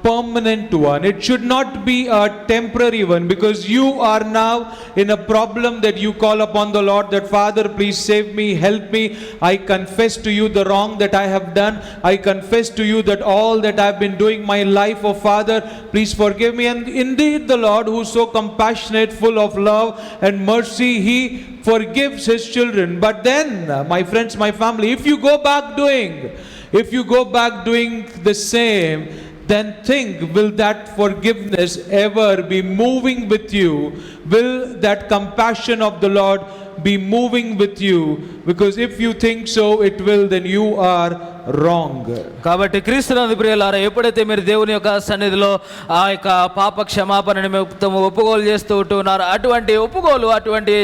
permanent one. It should not be a temporary one, because you are now in a problem that you call upon the Lord, that Father, please save me, help me. I confess to you the wrong that I have done. I confess to you that all that I have been doing my life, oh Father, please forgive me. And indeed the Lord, who is so compassionate, full of love and mercy, He forgives His children. But then, my friends, my family, if you go back doing the same, then think, will that forgiveness ever be moving with you? Will that compassion of the Lord be moving with you? Because if you think so, it will, then you are wrong.
కాబట్టి క్రీస్తునందు ప్రియులారా, ఎప్పుడైతే మీరు దేవుని యొక్క సన్నిధిలో ఆ యొక్క పాప క్షమాపణ నిమిత్తం ఒప్పుకోలు చేస్తూ ఉంటున్నారు, అటువంటి ఒప్పుకోలు, అటువంటి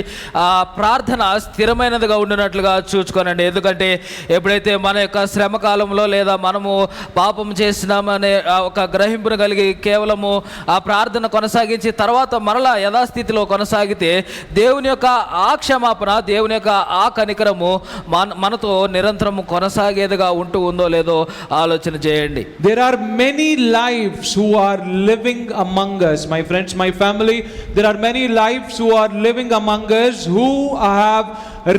ప్రార్థన స్థిరమైనదిగా ఉండినట్లుగా చూసుకోనండి. ఎందుకంటే ఎప్పుడైతే మన యొక్క శ్రమ కాలంలో లేదా మనము పాపం చేసినామనే ఒక గ్రహింపును కలిగి కేవలము ఆ ప్రార్థన కొనసాగించి తర్వాత మరలా యథాస్థితిలో కొనసాగితే దేవుని యొక్క ఆ క్షమాపణ, దేవుని యొక్క ఆ కనికరము మనతో నిరంతరము కొనసాగేదిగా ఉందో లేదో ఆలోచన చేయండి.
There are many lives who are living among us, my friends, my family. There are many lives who are living among us who have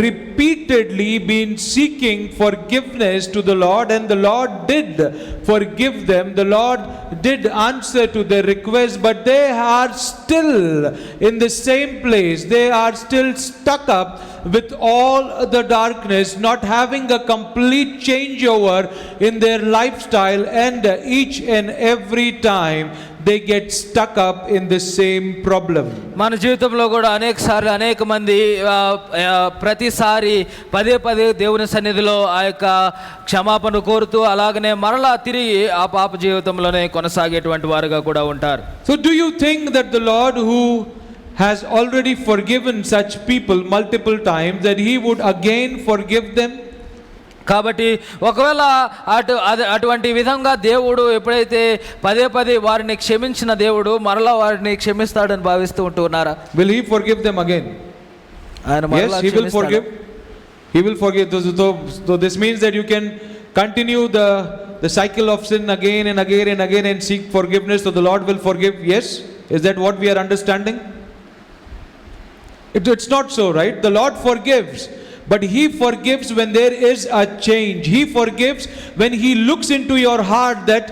repeatedly been seeking forgiveness to the Lord, and the Lord did forgive them. The Lord did answer to their request, but they are still in the same place. They are still stuck up with all the darkness, not having a complete changeover in their lifestyle, and each and every time they get stuck up in the same problem.
మన జీవితంలో కూడా అనేక మంది ప్రతిసారి పదే దేవుని సన్నిధిలో ఆ యొక్క క్షమాపణ కోరుతూ అలాగనే మరలా తిరిగి ఆ పాప జీవితంలోనే కొనసాగేటువంటి వారుగా కూడా ఉంటారు.
So do you think that the Lord, who has already forgiven such people multiple times, that He would again forgive them?
కాబట్టి ఒకవేళ అటువంటి విధంగా దేవుడు ఎప్పుడైతే పదే వారిని క్షమించిన దేవుడు మరలా వారిని క్షమిస్తాడని భావిస్తూ ఉంటున్నారా?
Will He forgive them again? Yes, He will forgive. He will forgive. So this means that you can continue the cycle of sin again and again and again and seek forgiveness, so the Lord will forgive. Yes, is that what we are understanding? It's not so, right? The Lord forgives, but He forgives when there is a change. He forgives when He looks into your heart that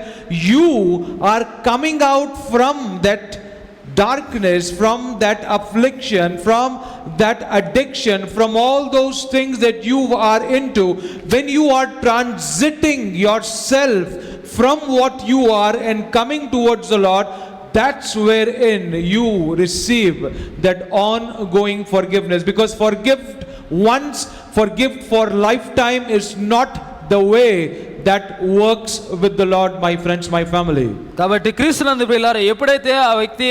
you are coming out from that darkness, from that affliction, from that addiction, from all those things that you are into. When you are transiting yourself from what you are and coming towards the Lord, that's wherein you receive that ongoing forgiveness. Because forgive for lifetime is not the way that works with the Lord, my friends, my family.
కాబట్టి క్రీస్తునందు ప్రియులారా, ఎప్పుడైతే ఆ వ్యక్తి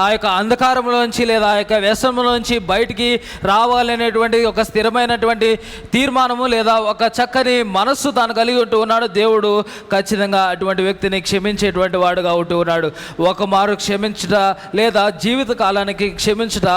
ఆ యొక్క అంధకారంలోంచి లేదా ఆ యొక్క వ్యసనంలోంచి బయటికి రావాలనేటువంటి ఒక స్థిరమైనటువంటి తీర్మానము లేదా ఒక చక్కని మనస్సు తాను కలిగి ఉంటూ ఉన్నాడు, దేవుడు ఖచ్చితంగా అటువంటి వ్యక్తిని క్షమించేటువంటి వాడుగా ఉంటూ ఉన్నాడు. ఒక మారు క్షమించుట లేదా జీవిత కాలానికి క్షమించుట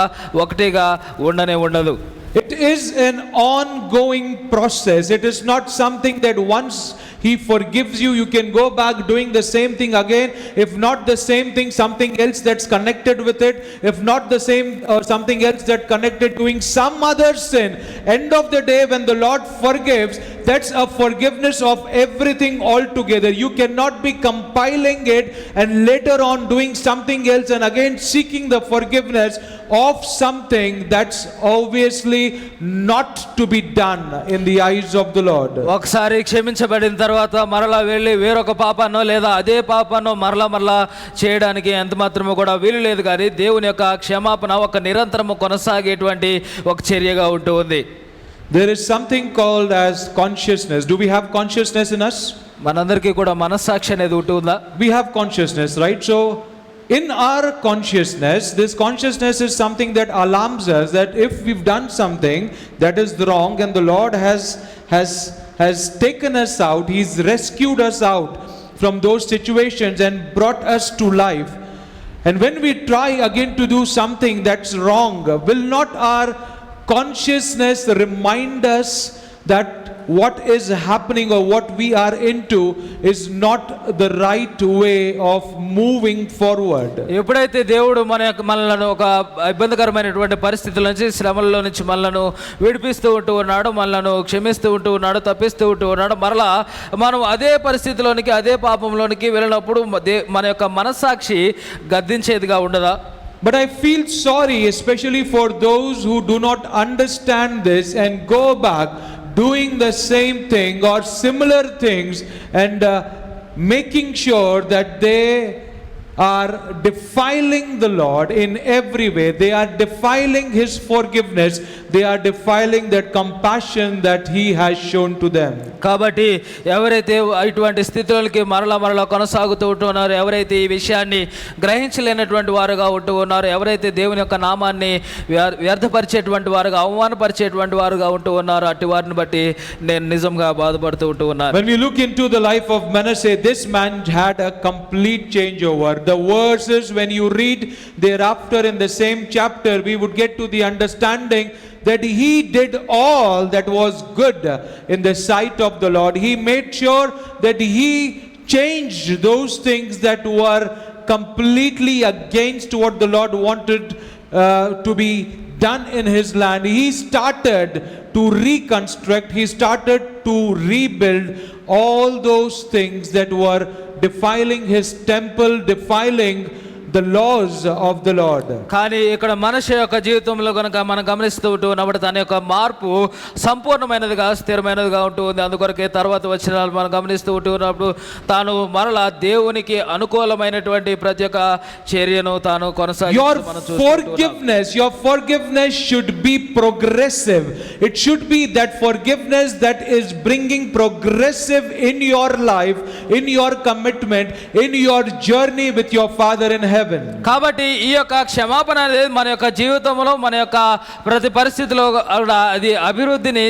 ఒకటిగా ఉండదు.
It is an ongoing process. It is not something that once He forgives you, you can go back doing the same thing again. If not the same thing, something else that's connected with it. If not the same, something else that connected doing some other sin. End of the day, when the Lord forgives, that's a forgiveness of everything altogether. You cannot be compiling it and later on doing something else and again seeking the forgiveness of something that's obviously not to be done in the eyes of the Lord.
ఒకసారి క్షమించబడిన తర్వాత మరలా వెళ్ళి వేరొక పాపాన్నో లేదా అదే పాపాన్నో మరలా చేయడానికి ఎంత మాత్రమో కూడా వీలు లేదు. కానీ దేవుని యొక్క క్షమాపణ ఒక నిరంతరము కొనసాగేటువంటి ఒక చర్యగా ఉంటూ ఉంది.
There is something called as consciousness. Do we have consciousness in us?
మనందరికీ కూడా మనస్సాక్షి అనేది ఉంటుందా?
We have consciousness, right? So in our consciousness, this consciousness is something that alarms us that if we've done something that is wrong and the Lord has taken us out, He's rescued us out from those situations and brought us to life. And when we try again to do something that's wrong, will not our consciousness remind us that what is happening or what we are into is not the right way of moving forward?
ఎప్పుడైతే దేవుడు మనలను ఒక ఇబ్బందికరమైనటువంటి పరిస్థితుల నుంచి శ్రమల్లో నుంచి మనలను విడిపిస్తూ ఉంటూ ఉన్నాడు, మనలను క్షమిస్తూ ఉంటూ ఉన్నాడు, తప్పిస్తూ ఉంటూ ఉన్నాడు, మరలా మనం అదే పరిస్థితిలోనికి అదే పాపంలోనికి వెళ్ళినప్పుడు మన యొక్క మనస్సాక్షి గద్దించేదిగా ఉండదా?
But I feel sorry, especially for those who do not understand this and go back doing the same thing or similar things and making sure that they are defiling the Lord in every way. They are defiling His forgiveness. They are defiling that compassion that He has shown to them.
కాబట్టి ఎవరైతే ఇటువంటి స్థితిలోకి మరలా కొనసాగుతూ ఉంటున్నారో, ఎవరైతే ఈ విషయాన్ని గ్రహించలేనటువంటి వారుగా ఉంటూ ఉన్నారో, ఎవరైతే దేవుని యొక్క నామాన్ని వ్యర్థపరిచేటువంటి వారుగా, అవమానపరిచేటువంటి వారుగా ఉంటూ ఉన్నారో, అట్టి వారిని బట్టి నేను నిజంగా బాధపడుతూ ఉంటూ ఉన్నాను.
When we look into the life of Manasseh, this man had a complete changeover. The verses when you read thereafter in the same chapter, we would get to the understanding that he did all that was good in the sight of the Lord. He made sure that he changed those things that were completely against what the Lord wanted to be done in his land. He started to reconstruct, he started to rebuild all those things that were defiling his temple, defiling the laws of the Lord.
కానీ ఇక్కడ మనిషి యొక్క జీవితంలో కనుక మనం గమనిస్తూ ఉన్నప్పుడు తన యొక్క మార్పు సంపూర్ణమైనదిగా స్థిరమైనదిగా ఉంటుంది. అందుకొరకే తర్వాత వచనాలు మనం గమనిస్తూ ఉన్నప్పుడు తాను మరలా దేవునికి అనుకూలమైనటువంటి ప్రతి ఒక్క చర్యను తాను కొనసాగిస్తూ
your forgiveness should be progressive. It should be that forgiveness that is bringing progressive in your life, in your commitment, in your journey with your Father in heaven.
కాబట్టి ఈ యొక్క క్షమాపణ అనేది మన యొక్క జీవితంలో మన యొక్క ప్రతి పరిస్థితిలో అది అభివృద్ధిని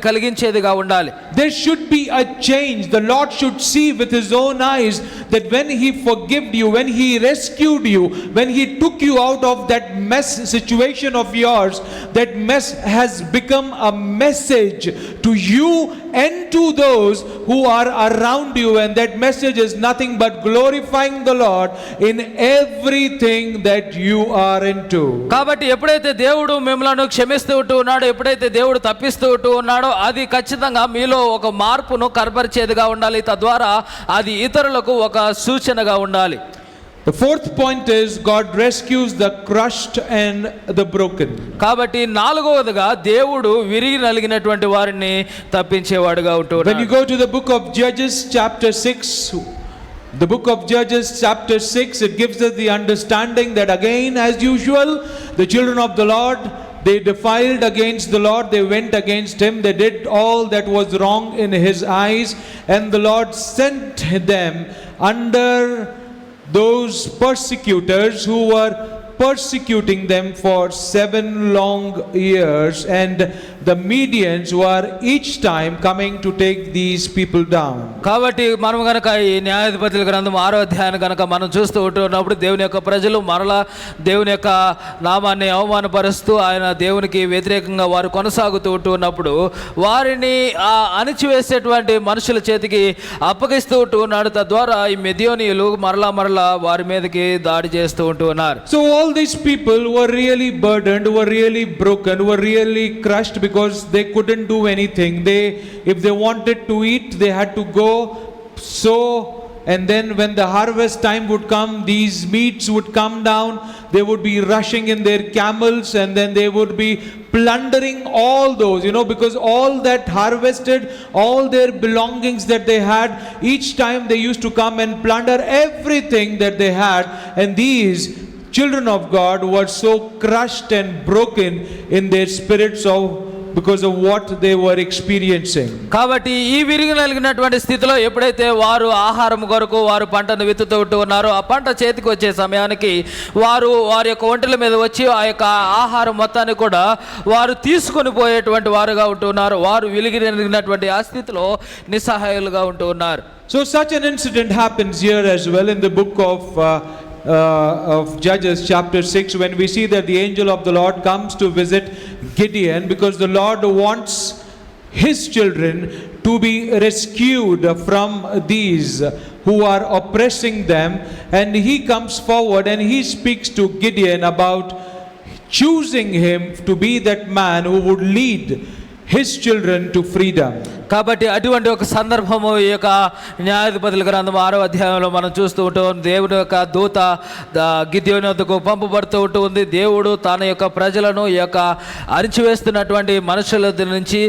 కలిగించేదిగా ఉండాలి.
There should be a change. The Lord should see with His own eyes that when He forgave you, when He rescued you, when He took you out of that mess situation of yours, that mess has become a message to you and to those who are around you, and that message is nothing but glorifying the Lord in everything that you are into.
కాబట్టి ఎప్పుడైతే దేవుడు మిమ్మల్ని క్షమిస్తూ ఉన్నాడో, ఎప్పుడైతే దేవుడు తప్పిస్తూ ఉన్నాడో, అది ఖచ్చితంగా మీలో ఒక మార్పును కనబరిచేదిగా ఉండాలి. తద్వారా అది ఇతరులకు ఒక సూచనగా ఉండాలి.
The fourth point is God rescues the crushed and the broken.
కాబట్టి నాలుగవదిగా దేవుడు విరిగి నలిగినటువంటి వారిని తప్పించేవాడుగా ఉంటున్నాడు.
When you go to the book of Judges chapter 6, the book of Judges chapter 6, it gives us the understanding that again, as usual, the children of the Lord, they defiled against the Lord, they went against Him, they did all that was wrong in His eyes, and the Lord sent them under those persecutors who were persecuting them for 7 long years. And the Medians were each time coming to take these people down.
కాబట్టి మనం గనక ఈ న్యాయాధిపతుల గ్రంథం 6వ అధ్యాయాన్ని గనక మనం చూస్తూ ఉంటున్నప్పుడు దేవుని యొక్క ప్రజలు మరలా దేవుని యొక్క నామాన్ని అవమానపరుస్తూ ఆయన దేవునికి వ్యతిరేకంగా వారు కొనసాగుతూ ఉంటున్నప్పుడు వారిని అణిచివేసేటువంటి మనుషుల చేతికి అప్పగిస్తూ ఉంటున్నాడు. తద్వారా ఈ మెదియోనీయులు మరలా వారి మీదకి దాడి చేస్తూ ఉంటున్నారు.
So all these people were really burdened, were really broken, were really crushed because they couldn't do anything. If they wanted to eat, they had to go sow, and then when the harvest time would come, these meats would come down. They would be rushing in their camels, and then they would be plundering all those, because all that harvested, all their belongings that they had, each time they used to come and plunder everything that they had. And these children of God were so crushed and broken in their spirits because of what they were experiencing.
కాబట్టి ఈ విరిగి నలిగినటువంటి స్థితిలో ఎప్పుడైతే వారు ఆహారం కొరకు వారు పంటను విత్తుతూ ఉన్నారో ఆ పంట చేతికి వచ్చే సమయానికి వారి యొక్క ఒంటెల మీద వచ్చి ఆ యొక్క ఆహారం మొత్తాన్ని కూడా వారు తీసుకొని పోయేటువంటి వారుగా ఉంటున్నారు. వారు విరిగి నలిగినటువంటి ఆ స్థితిలో నిస్సహాయులుగా ఉంటున్నారు.
So such an incident happens here as well in the book of Judges chapter 6, when we see that the angel of the Lord comes to visit Gideon because the Lord wants his children to be rescued from these who are oppressing them, and he comes forward and he speaks to Gideon about choosing him to be that man who would lead his children to freedom.
కాబట్టి అటువంటి ఒక సందర్భము ఈ యొక్క న్యాయాధిపతుల గ్రంథం 6వ అధ్యాయంలో మనం చూస్తూ ఉంటాం. దేవుని యొక్క దూత గిద్యోను వద్దకు పంపబడుతూ ఉంటుంది. దేవుడు తన యొక్క ప్రజలను ఈ యొక్క అణిచివేస్తున్నటువంటి మనుషుల నుంచి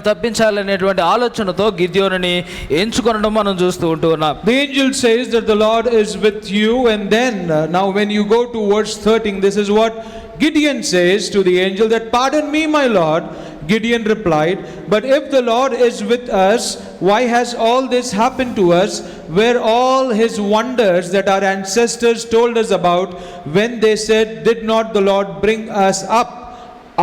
తప్పించాలనేటువంటి ఆలోచనతో గిద్యోనుని ఎంచుకొనడం మనం చూస్తూ ఉంటున్నాం.
The angel says that the Lord is with you, and then now when you go to verse 13, this is what Gideon says to the angel, that pardon me, my Lord. Gideon replied, but if the Lord is with us, why has all this happened to us? Where all his wonders that our ancestors told us about when they said, did not the Lord bring us up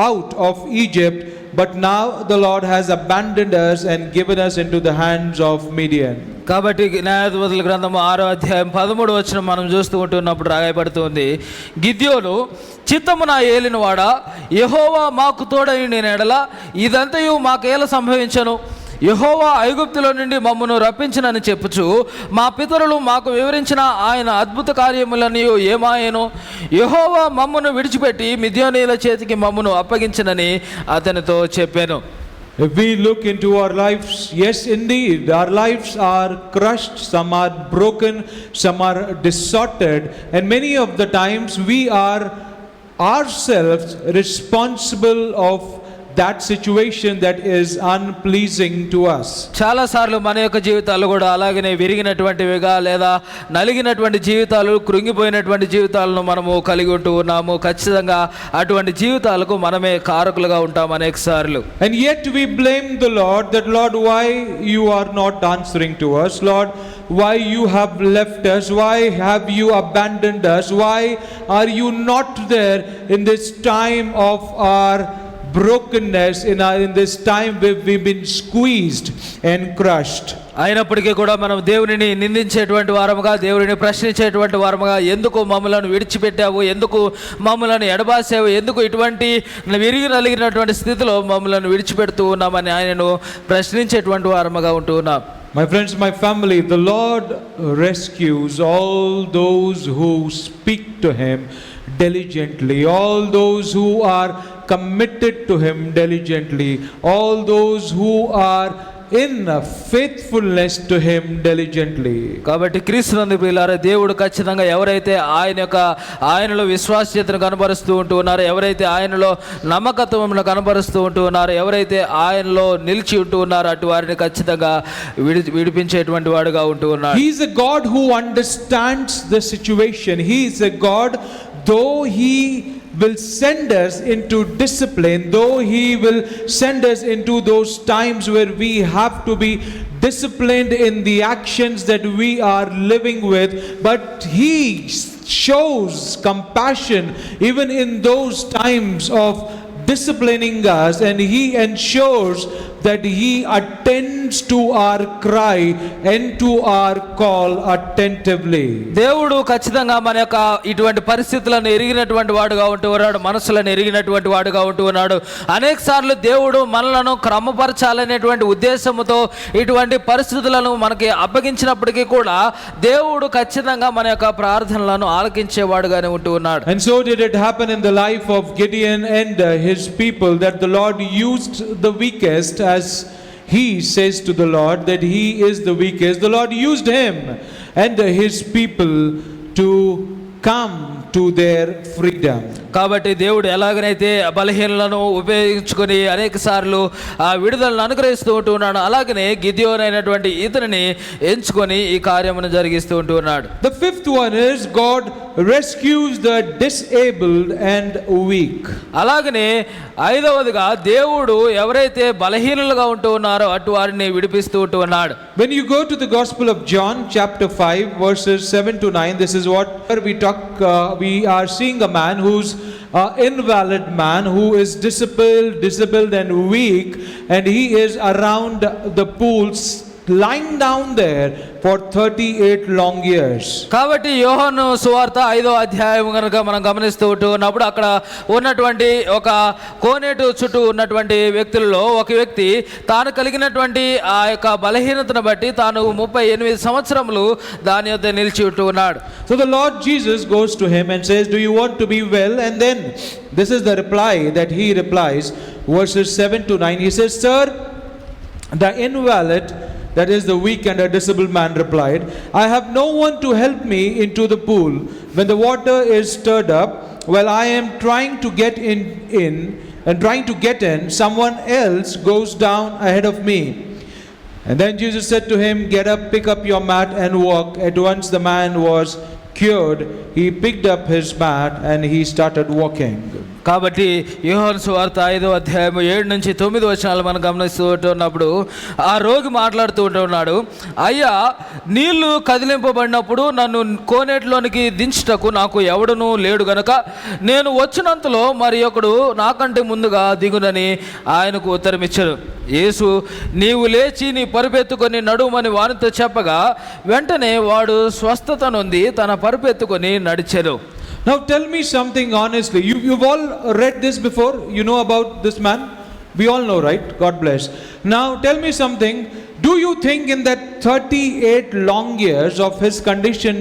out of Egypt? But now the Lord has abandoned us and given us into the hands of Midian.
కాబట్టి న్యాయాధిపతుల గ్రంథం 6వ అధ్యాయం 13వ వచనం మనం చూస్తూ ఉంటున్నప్పుడు రాయబడుతుంది, గిద్యోను చిత్తము నా ఏలినవాడా, యెహోవా మాకు తోడైన ఎడల ఇదంతయు మాకేలా సంభవించను? యెహోవా ఐగుప్తులో నుండి మమ్మను రప్పించినని చెప్పుచు మా పితరులు మాకు వివరించిన ఆయన అద్భుత కార్యములని ఏమాయను? యెహోవా మమ్మను విడిచిపెట్టి మిద్యానీయుల చేతికి మమ్మను అప్పగించినని అతనితో చెప్పాను.
If we look into our lives, yes indeed, our lives are crushed, some are broken, some are distorted, and many of the times we are ourselves responsible of that situation that is unpleasing to us.
చాలా సార్లు మన యొక్క జీవితాలు కూడా అలాగనే విరిగినటువంటివిగా లేదా నలిగినటువంటి జీవితాలు, కృంగిపోయినటువంటి జీవితాలను మనము కలిగి ఉంటూ ఉన్నాము. ఖచ్చితంగా అటువంటి జీవితాలకు మనమే కారకులుగా ఉంటాం అనేక సార్లు.
And yet we blame the Lord, that Lord, why you are not answering to us? Lord, why you have left us? Why have you abandoned us? Why are you not there in this time of our brokenness, in this time we've been squeezed and crushed?
అయినప్పటికీ కూడా మనం దేవునిని నిందించేటువంటి వారముగా, దేవునిని ప్రశ్నించేటువంటి వారముగా, ఎందుకు మమ్మలను విడిచిపెట్టావు, ఎందుకు మమ్మలను ఎడబాసావు, ఎందుకు ఇటువంటి విరిగి నలిగినటువంటి స్థితిలో మమ్మలను విడిచిపెడుతూ ఉన్నామని ఆయనను ప్రశ్నించేటువంటి వారముగా ఉంటూ ఉన్నాం.
My friends, my family, the Lord rescues all those who speak to him diligently, all those who are committed to him diligently, all those who are in faithfulness to him diligently.
కాబట్టి క్రీస్తునందు ప్రియులారా, దేవుడు ఖచ్చితంగా ఎవరైతే ఆయనలో విశ్వాస్యతను కనబరుస్తూ ఉంటున్నారో, ఎవరైతే ఆయనలో నమ్మకత్వమును కనబరుస్తూ ఉంటున్నారో, ఎవరైతే ఆయనలో నిలిచి ఉంటూ ఉన్నారో అటు వారిని ఖచ్చితంగా విడిపించేటువంటి వాడుగా ఉంటూ ఉన్నాడు.
He is a God who understands the situation. He is a God, though he will send us into discipline, though he will send us into those times where we have to be disciplined in the actions that we are living with, but he shows compassion even in those times of disciplining us, and He ensures that He attends to our cry and to our call attentively.
దేవుడు ఖచ్చితంగా మన యొక్క ఇటువంటి పరిస్థితులను ఎరిగినటువంటి వాడుగా ఉంటూ ఉన్నాడు, మనసులను ఎరిగినటువంటి వాడుగా ఉంటూ ఉన్నాడు. అనేక సార్లు దేవుడు మనలను క్రమపరచాలనేటువంటి ఉద్దేశంతో ఇటువంటి పరిస్థితులను మనకి అప్పగించినప్పటికీ కూడా దేవుడు ఖచ్చితంగా మన యొక్క ప్రార్థనలను ఆలకించేవాడుగానే ఉంటూ ఉన్నాడు.
And so did it happen in the life of Gideon and his people, that the Lord used the weakest, as he says to the Lord that he is the weakest. The Lord used him and his people to come to their freedom.
కాబట్టి దేవుడు ఎలాగనైతే బలహీనలను ఉపయోగించుకొని అనేక సార్లు ఆ విడుదలను అనుగ్రహిస్తూ ఉంటూ ఉన్నాడు, అలాగనే గిద్యోను అయినటువంటి ఇతనిని ఎంచుకొని ఈ కార్యమును జరిగిస్తూ ఉంటూ ఉన్నాడు.
The fifth one is God rescues the disabled and weak.
అలాగనే ఐదవదిగా దేవుడు ఎవరైతే బలహీనులుగా ఉంటూ ఉన్నారో అటు వారిని విడిపిస్తూ ఉంటూ ఉన్నాడు.
When you go to the Gospel of John chapter 5 verses 7 to 9, this is what we are seeing a man who's invalid man, who is disabled and weak, and he is around the pools, lying down there for 38 long years.
కాబట్టి యోహాను సువార్త 5వ అధ్యాయం కనుక మనం గమనిస్తూ ఉన్నప్పుడు అక్కడ ఉన్నటువంటి ఒక కోనేటు చుట్టూ ఉన్నటువంటి వ్యక్తులలో ఒక వ్యక్తి తాను కలిగినటువంటి ఆ యొక్క బలహీనతను బట్టి తాను 38 సంవత్సరములు దాని యొద్ద నిలిచి ఉంటూ ఉన్నాడు.
So the Lord Jesus goes to him and says, do you want to be well? And then this is the reply that he replies, verses 7 to 9. He says, sir, the invalid, that is the weak and a disabled man, replied, I have no one to help me into the pool when the water is stirred up. While I am trying to get in, someone else goes down ahead of me. And then Jesus said to him, get up, pick up your mat and walk. At once the man was cured. He picked up his mat and he started walking.
కాబట్టి యోహాను సువార్త 5వ అధ్యాయం 7 నుంచి 9 వచనాలు మనం గమనిస్తూ ఉన్నప్పుడు ఆ రోగి మాట్లాడుతూ ఉంటున్నాడు, అయ్యా నీళ్లు కదిలింపబడినప్పుడు నన్ను కోనేటిలోనికి దించుటకు నాకు ఎవడునూ లేడు గనక నేను వచ్చినంతలో మరి ఒకడు నాకంటే ముందుగా దిగునని ఆయనకు ఉత్తరమిచ్చాడు. యేసు నీవు లేచి నీ పరుపెత్తుకొని నడుమని వానితో చెప్పగా వెంటనే వాడు స్వస్థత నొంది తన పరుపెత్తుకొని నడిచెను.
Now tell me something honestly. You've all read this before. You know about this man. We all know, right? God bless. Now tell me something. Do you think in that 38 long years of his condition,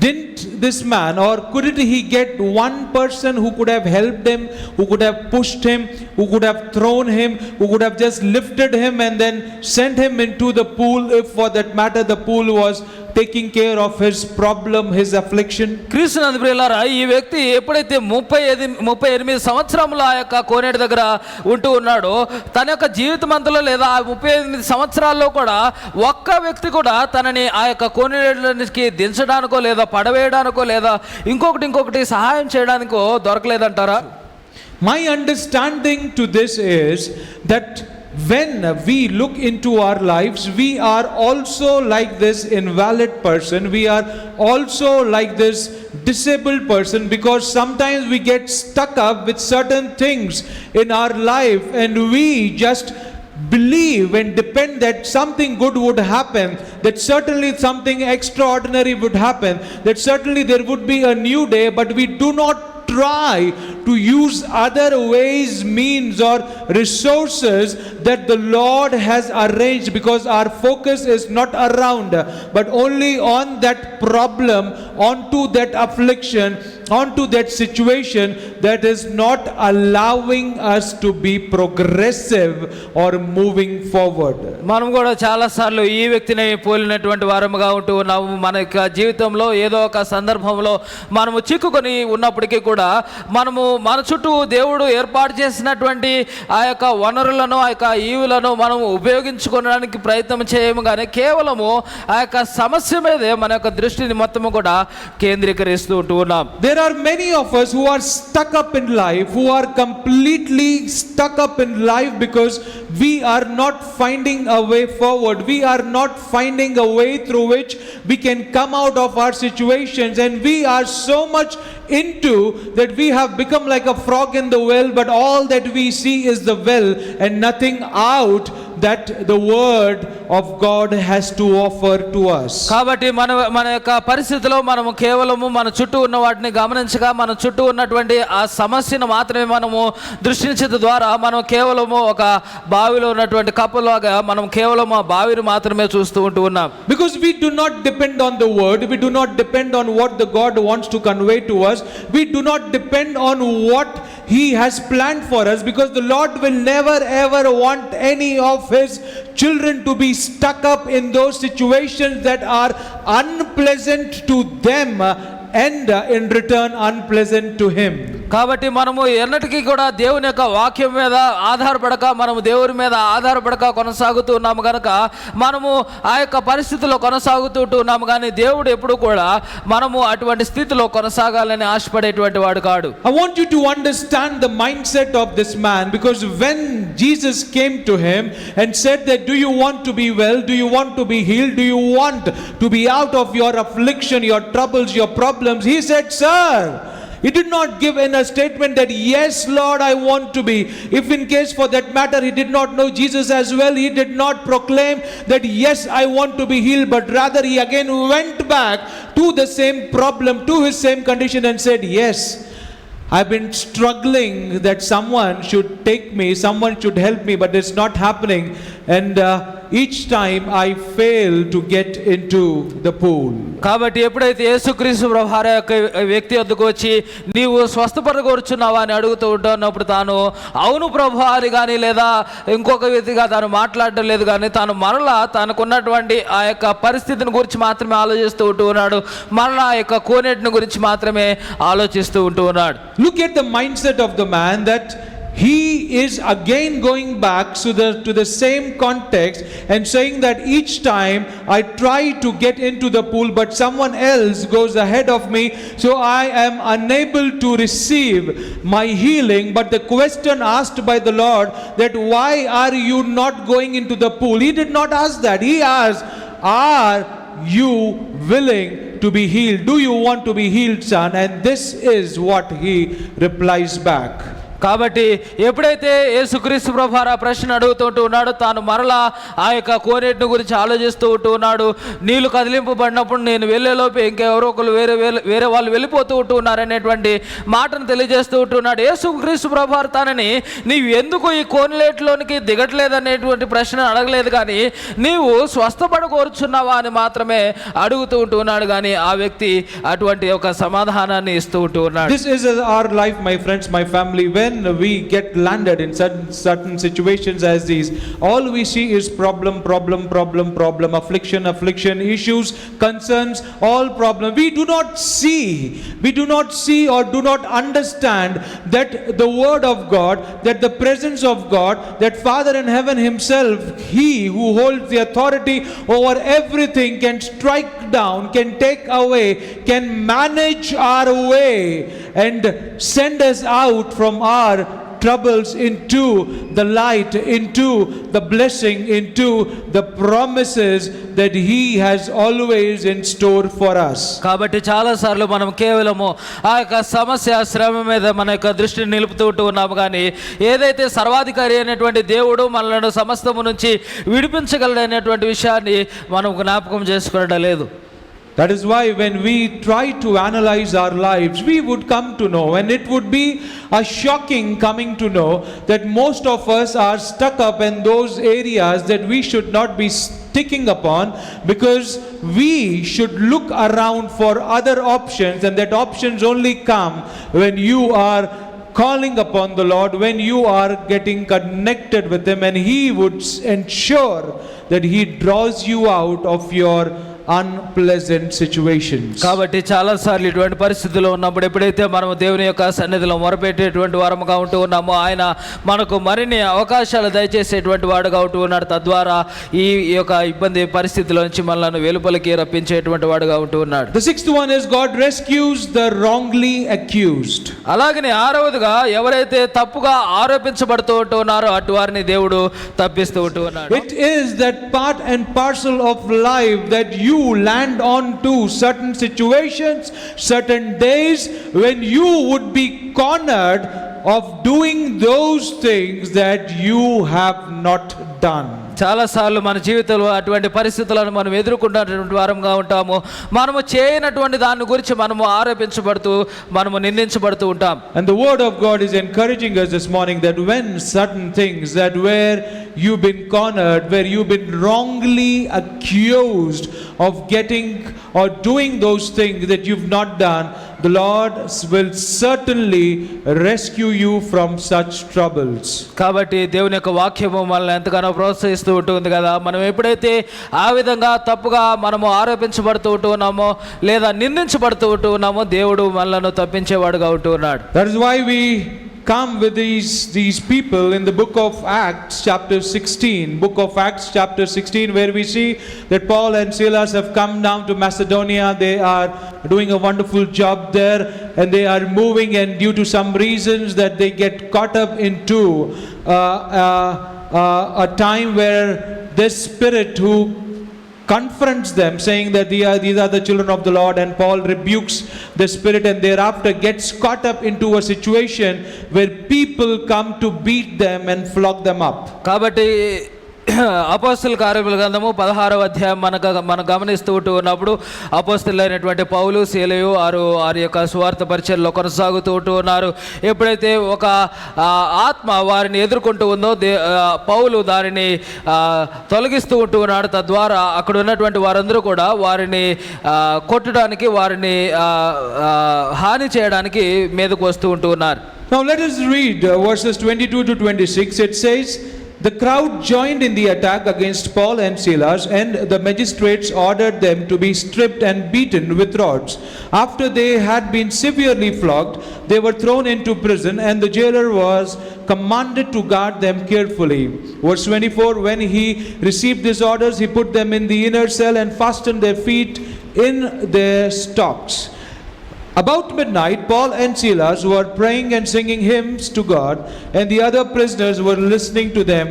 didn't this man, or couldn't he get one person who could have helped him, who could have pushed him, who could have thrown him, who could have just lifted him and then sent him into the pool, if for that matter the pool was taking care of his problem, his affliction?
క్రీస్తునందు ప్రియులారా, ఈ వ్యక్తి ఎప్పుడైతే 38 సంవత్సరముల ఆ యొక్క కోనేటి దగ్గర ఉంటూ ఉన్నాడో తన యొక్క జీవితం అంతలో లేదా ఆ 38 సంవత్సరాల్లో కూడా ఒక్క వ్యక్తి కూడా తనని ఆ యొక్క కోనేటికి దించడానికో లేదా పడవేయడానికో లేదా ఇంకొకటి సహాయం చేయడానికో దొరకలేదంటారా?
My understanding to this is that when we look into our lives, we are also like this invalid person, we are also like this disabled person, because sometimes we get stuck up with certain things in our life and we just believe and depend that something good would happen, that certainly something extraordinary would happen, that certainly there would be a new day, but we do not try to use other ways, means or resources that the Lord has arranged, because our focus is not around but only on that problem, onto that affliction, onto that situation that is not allowing us to be progressive or moving forward.
మనం కూడా చాలా సార్లు ఈ వ్యక్తిని పోలినటువంటి వారముగా ఉంటూ ఉన్నాము. మన యొక్క జీవితంలో ఏదో ఒక సందర్భంలో మనము చిక్కుకొని ఉన్నప్పటికీ కూడా మనము మన చుట్టూ దేవుడు ఏర్పాటు చేసినటువంటి ఆ యొక్క వనరులను ఆ యొక్క ఈవులను మనము ఉపయోగించుకోవడానికి ప్రయత్నం చేయము, కానీ కేవలము ఆ యొక్క సమస్య మీదే మన యొక్క దృష్టిని మొత్తము కూడా కేంద్రీకరిస్తూ ఉంటూ ఉన్నాం.
There there are many of us who are stuck up in life, who are completely stuck up in life because we are not finding a way forward. We are not finding a way through which we can come out of our situations, and we are so much into that we have become like a frog in the well, but all that we see is the well and nothing out that the word of God has to offer to us.
కాబట్టి మన యొక్క పరిస్థితిలో మనము కేవలము మన చుట్టూ ఉన్న వాటిని గమనించగా మన చుట్టూ ఉన్నటువంటి ఆ సమస్యను మాత్రమే మనము దృష్టించడం ద్వారా మనం కేవలము ఒక బావిలో ఉన్నటువంటి కప్పలాగా మనం కేవలం ఆ బావిని మాత్రమే చూస్తూ ఉన్నాం.
Because we do not depend on the word, we do not depend on what the God wants to convey to us, we do not depend on what he has planned for us, because the Lord will never ever want any of his children to be stuck up in those situations that are unpleasant to them and in return unpleasant to him.
కాబట్టి మనము ఎన్నటికీ కూడా దేవుని యొక్క వాక్యం మీద ఆధారపడక, మనము దేవుని మీద ఆధారపడక కొనసాగుతూ ఉన్నాము కనుక మనము ఆ యొక్క పరిస్థితిలో కొనసాగుతూ ఉన్నాము. కానీ దేవుడు ఎప్పుడు కూడా మనము అటువంటి స్థితిలో కొనసాగాలని ఆశపడేటువంటి వాడు కాడు.
I want you to understand the mindset of this man, because when Jesus came to him and said that, do you want to be well, do you want to be healed, do you want to be out of your affliction, your troubles, your problems, he said, sir. He did not give in a statement that, yes Lord, I want to be. If in case for that matter he did not know Jesus as well, he did not proclaim that, yes I want to be healed, but rather he again went back to the same problem, to his same condition, and said, yes, I've been struggling that someone should take me, someone should help me, but it's not happening, and each time I fail to get into the pool.
కాబట్టి ఎప్పుడైతే యేసుక్రీస్తు ప్రభువారి యొక్క వ్యక్తి వద్దకు వచ్చి నీవు స్వస్థపరగొరుచున్నావా అని అడుగుతూ ఉంటున్నప్పుడు తాను అవును ప్రభువా అని కానీ లేదా ఇంకొక వ్యక్తిగా తాను మాట్లాడడం లేదు, కానీ తాను మరలా తనకున్నటువంటి ఆ యొక్క పరిస్థితిని గురించి మాత్రమే ఆలోచిస్తూ ఉన్నాడు. మరలా ఆ యొక్క కోనేటిని గురించి మాత్రమే ఆలోచిస్తూ ఉన్నాడు.
Look at the mindset of the man, that he is again going back to the same context and saying that each time I try to get into the pool, but someone else goes ahead of me, so I am unable to receive my healing. But the question asked by the Lord, that why are you not going into the pool? He did not ask that. He asked, are you willing to be healed? Do you want to be healed, son? And this is what he replies back.
కాబట్టి ఎప్పుడైతే యేసుక్రీస్తు ప్రభువారు ఆ ప్రశ్న అడుగుతూ ఉన్నాడో తాను మరలా ఆ యొక్క కోనేటిని గురించి ఆలోచిస్తూ ఉన్నాడు. నీళ్లు కదిలింపబడినప్పుడు నేను వెళ్ళేలోపే ఇంకెవరో ఒకరు వేరే వాళ్ళు వెళ్ళిపోతూ ఉన్నారనేటువంటి మాటను తెలియజేస్తూ ఉన్నాడు. యేసుక్రీస్తు ప్రభువారు తనని నీవు ఎందుకు ఈ కోనేటిలోనికి దిగట్లేదనేటువంటి ప్రశ్న అడగలేదు, కానీ నీవు స్వస్థపడగోరుచున్నావా అని మాత్రమే అడుగుతూ ఉన్నాడు. కానీ ఆ వ్యక్తి అటువంటి ఒక సమాధానాన్ని ఇస్తూ ఉన్నాడు.
This is our life, my friends, my family. When we get landed in certain situations as these, all we see is problem, affliction, issues, concerns, all problem. We do not see or do not understand that the word of God, that the presence of God, that Father in heaven himself, he who holds the authority over everything, can strike down, can take away, can manage our way and send us out from our troubles into the light, into the blessing, into the promises that he has always in store for us.
కాబట్టి చాలా సార్లు మనం కేవలము ఆ యొక్క సమస్య శ్రమ మీద మన యొక్క దృష్టిని నిలుపుతూ ఉన్నాము, కానీ ఏదైతే సర్వాధికారి అయినటువంటి దేవుడు మనలను సమస్తము నుంచి విడిపించగలడనేటువంటి విషయాన్ని మనం జ్ఞాపకం చేసుకోవడం లేదు.
That is why when we try to analyze our lives, we would come to know, and it would be a shocking coming to know, that most of us are stuck up in those areas that we should not be sticking upon, because we should look around for other options, and that options only come when you are calling upon the Lord, when you are getting connected with him, and he would ensure that he draws you out of your unpleasant situations.
కాబట్టి చాలాసార్లు ఇటువంటి పరిస్థితుల్లో ఉన్నప్పుడు ఎప్పుడైతే మనం దేవుని యొక్క సన్నిధిలో మొరపెట్టేటువంటి వారముగా ఉంటూ ఉన్నామో ఆయన మనకు మరిన్ని అవకాశాలు దయచేసేటువంటి వాడుగా ఉంటూ ఉన్నాడు. తద్వారా ఈ యొక్క ఇబ్బంది పరిస్థితిలో నుంచి మనల్ని వెలుపలికి రప్పించేటువంటి వాడుగా ఉంటూ ఉన్నాడు.
The sixth one is God rescues the wrongly accused.
అలాగనే ఆరవదిగా ఎవరైతే తప్పుగా ఆరోపించబడుతూ ఉంటున్నారో అటు వారిని దేవుడు తప్పిస్తూ ఉంటూ ఉన్నాడు.
It is that part and parcel of life that you land on to certain situations, certain days when you would be cornered of doing those things that you have not done.
చాలాసార్లు మన జీవితంలో అటువంటి పరిస్థితులను మనం ఎదుర్కొంటున్నటువంటి వారంగా ఉంటాము. మనము చేయనటువంటి దాని గురించి మనము ఆరోపించబడుతూ మనము నిందించబడుతూ ఉంటాం.
And the word of God is encouraging us this morning that when certain things that where you've been cornered, where you've been wrongly accused of getting or doing those things that you've not done, the Lord will certainly rescue you from such troubles.
కాబట్టి దేవుని యొక్క వాక్యము మనల్ని ఎంతగానో ప్రోత్సహిస్తూ ఉంటుంది కదా. మనం ఎప్పుడైతే ఆ విధంగా తప్పుగా మనము ఆరోపించబడుతూ ఉంటూ ఉన్నామో లేదా నిందించబడుతూ ఉంటూ ఉన్నామో దేవుడు మనలను తప్పించేవాడుగా ఉంటూ ఉన్నాడు.
That is why we come with these people in the book of Acts chapter 16, where we see that Paul and Silas have come down to Macedonia. They are doing a wonderful job there and they are moving, and due to some reasons that they get caught up into a time where this spirit who confronts them, saying that these are the children of the Lord, and Paul rebukes the spirit and thereafter gets caught up into a situation where people come to beat them and flog them up.
కాబట్టి అపోస్తల కార్యముల గ్రంథము 16వ అధ్యాయం మనం గమనిస్తూ ఉన్నప్పుడు అపోస్తలులైనటువంటి పౌలు శీలయు వారి యొక్క సువార్త పరిచర్యలో కొనసాగుతూ ఉన్నారు. ఎప్పుడైతే ఒక ఆత్మ వారిని ఎదుర్కొంటూ ఉందో పౌలు దానిని తొలగిస్తూ ఉన్నాడు. తద్వారా అక్కడ ఉన్నటువంటి వారందరూ కూడా వారిని కొట్టడానికి వారిని హాని చేయడానికి మీదకు వస్తూ ఉన్నారు.
Now let us read verses 22 to 26. It says, the crowd joined in the attack against Paul and Silas, and the magistrates ordered them to be stripped and beaten with rods. After they had been severely flogged, they were thrown into prison, and the jailer was commanded to guard them carefully. Verse 24, when he received these orders, he put them in the inner cell and fastened their feet in their stocks. About midnight, Paul and Silas were praying and singing hymns to God, and the other prisoners were listening to them.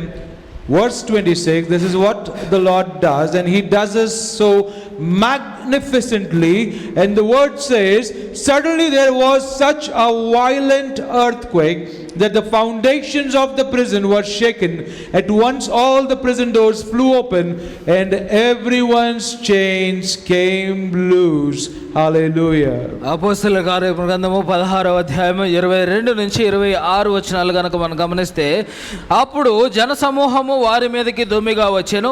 Verse 26, this is what the Lord does, and he does this so magnificently. And the word says, suddenly there was such a violent earthquake that the foundations of the prison were shaken. At once all the prison doors flew open, and everyone's chains came loose. Hallelujah.
అపోస్తల కార్యముల గ్రంథము 16వ అధ్యాయం 22 నుంచి 26 వచనాలు గనుక మనం గమనిస్తే, అప్పుడు జనసమూహము వారి మీదకి దొమ్మిగా వచ్చెను.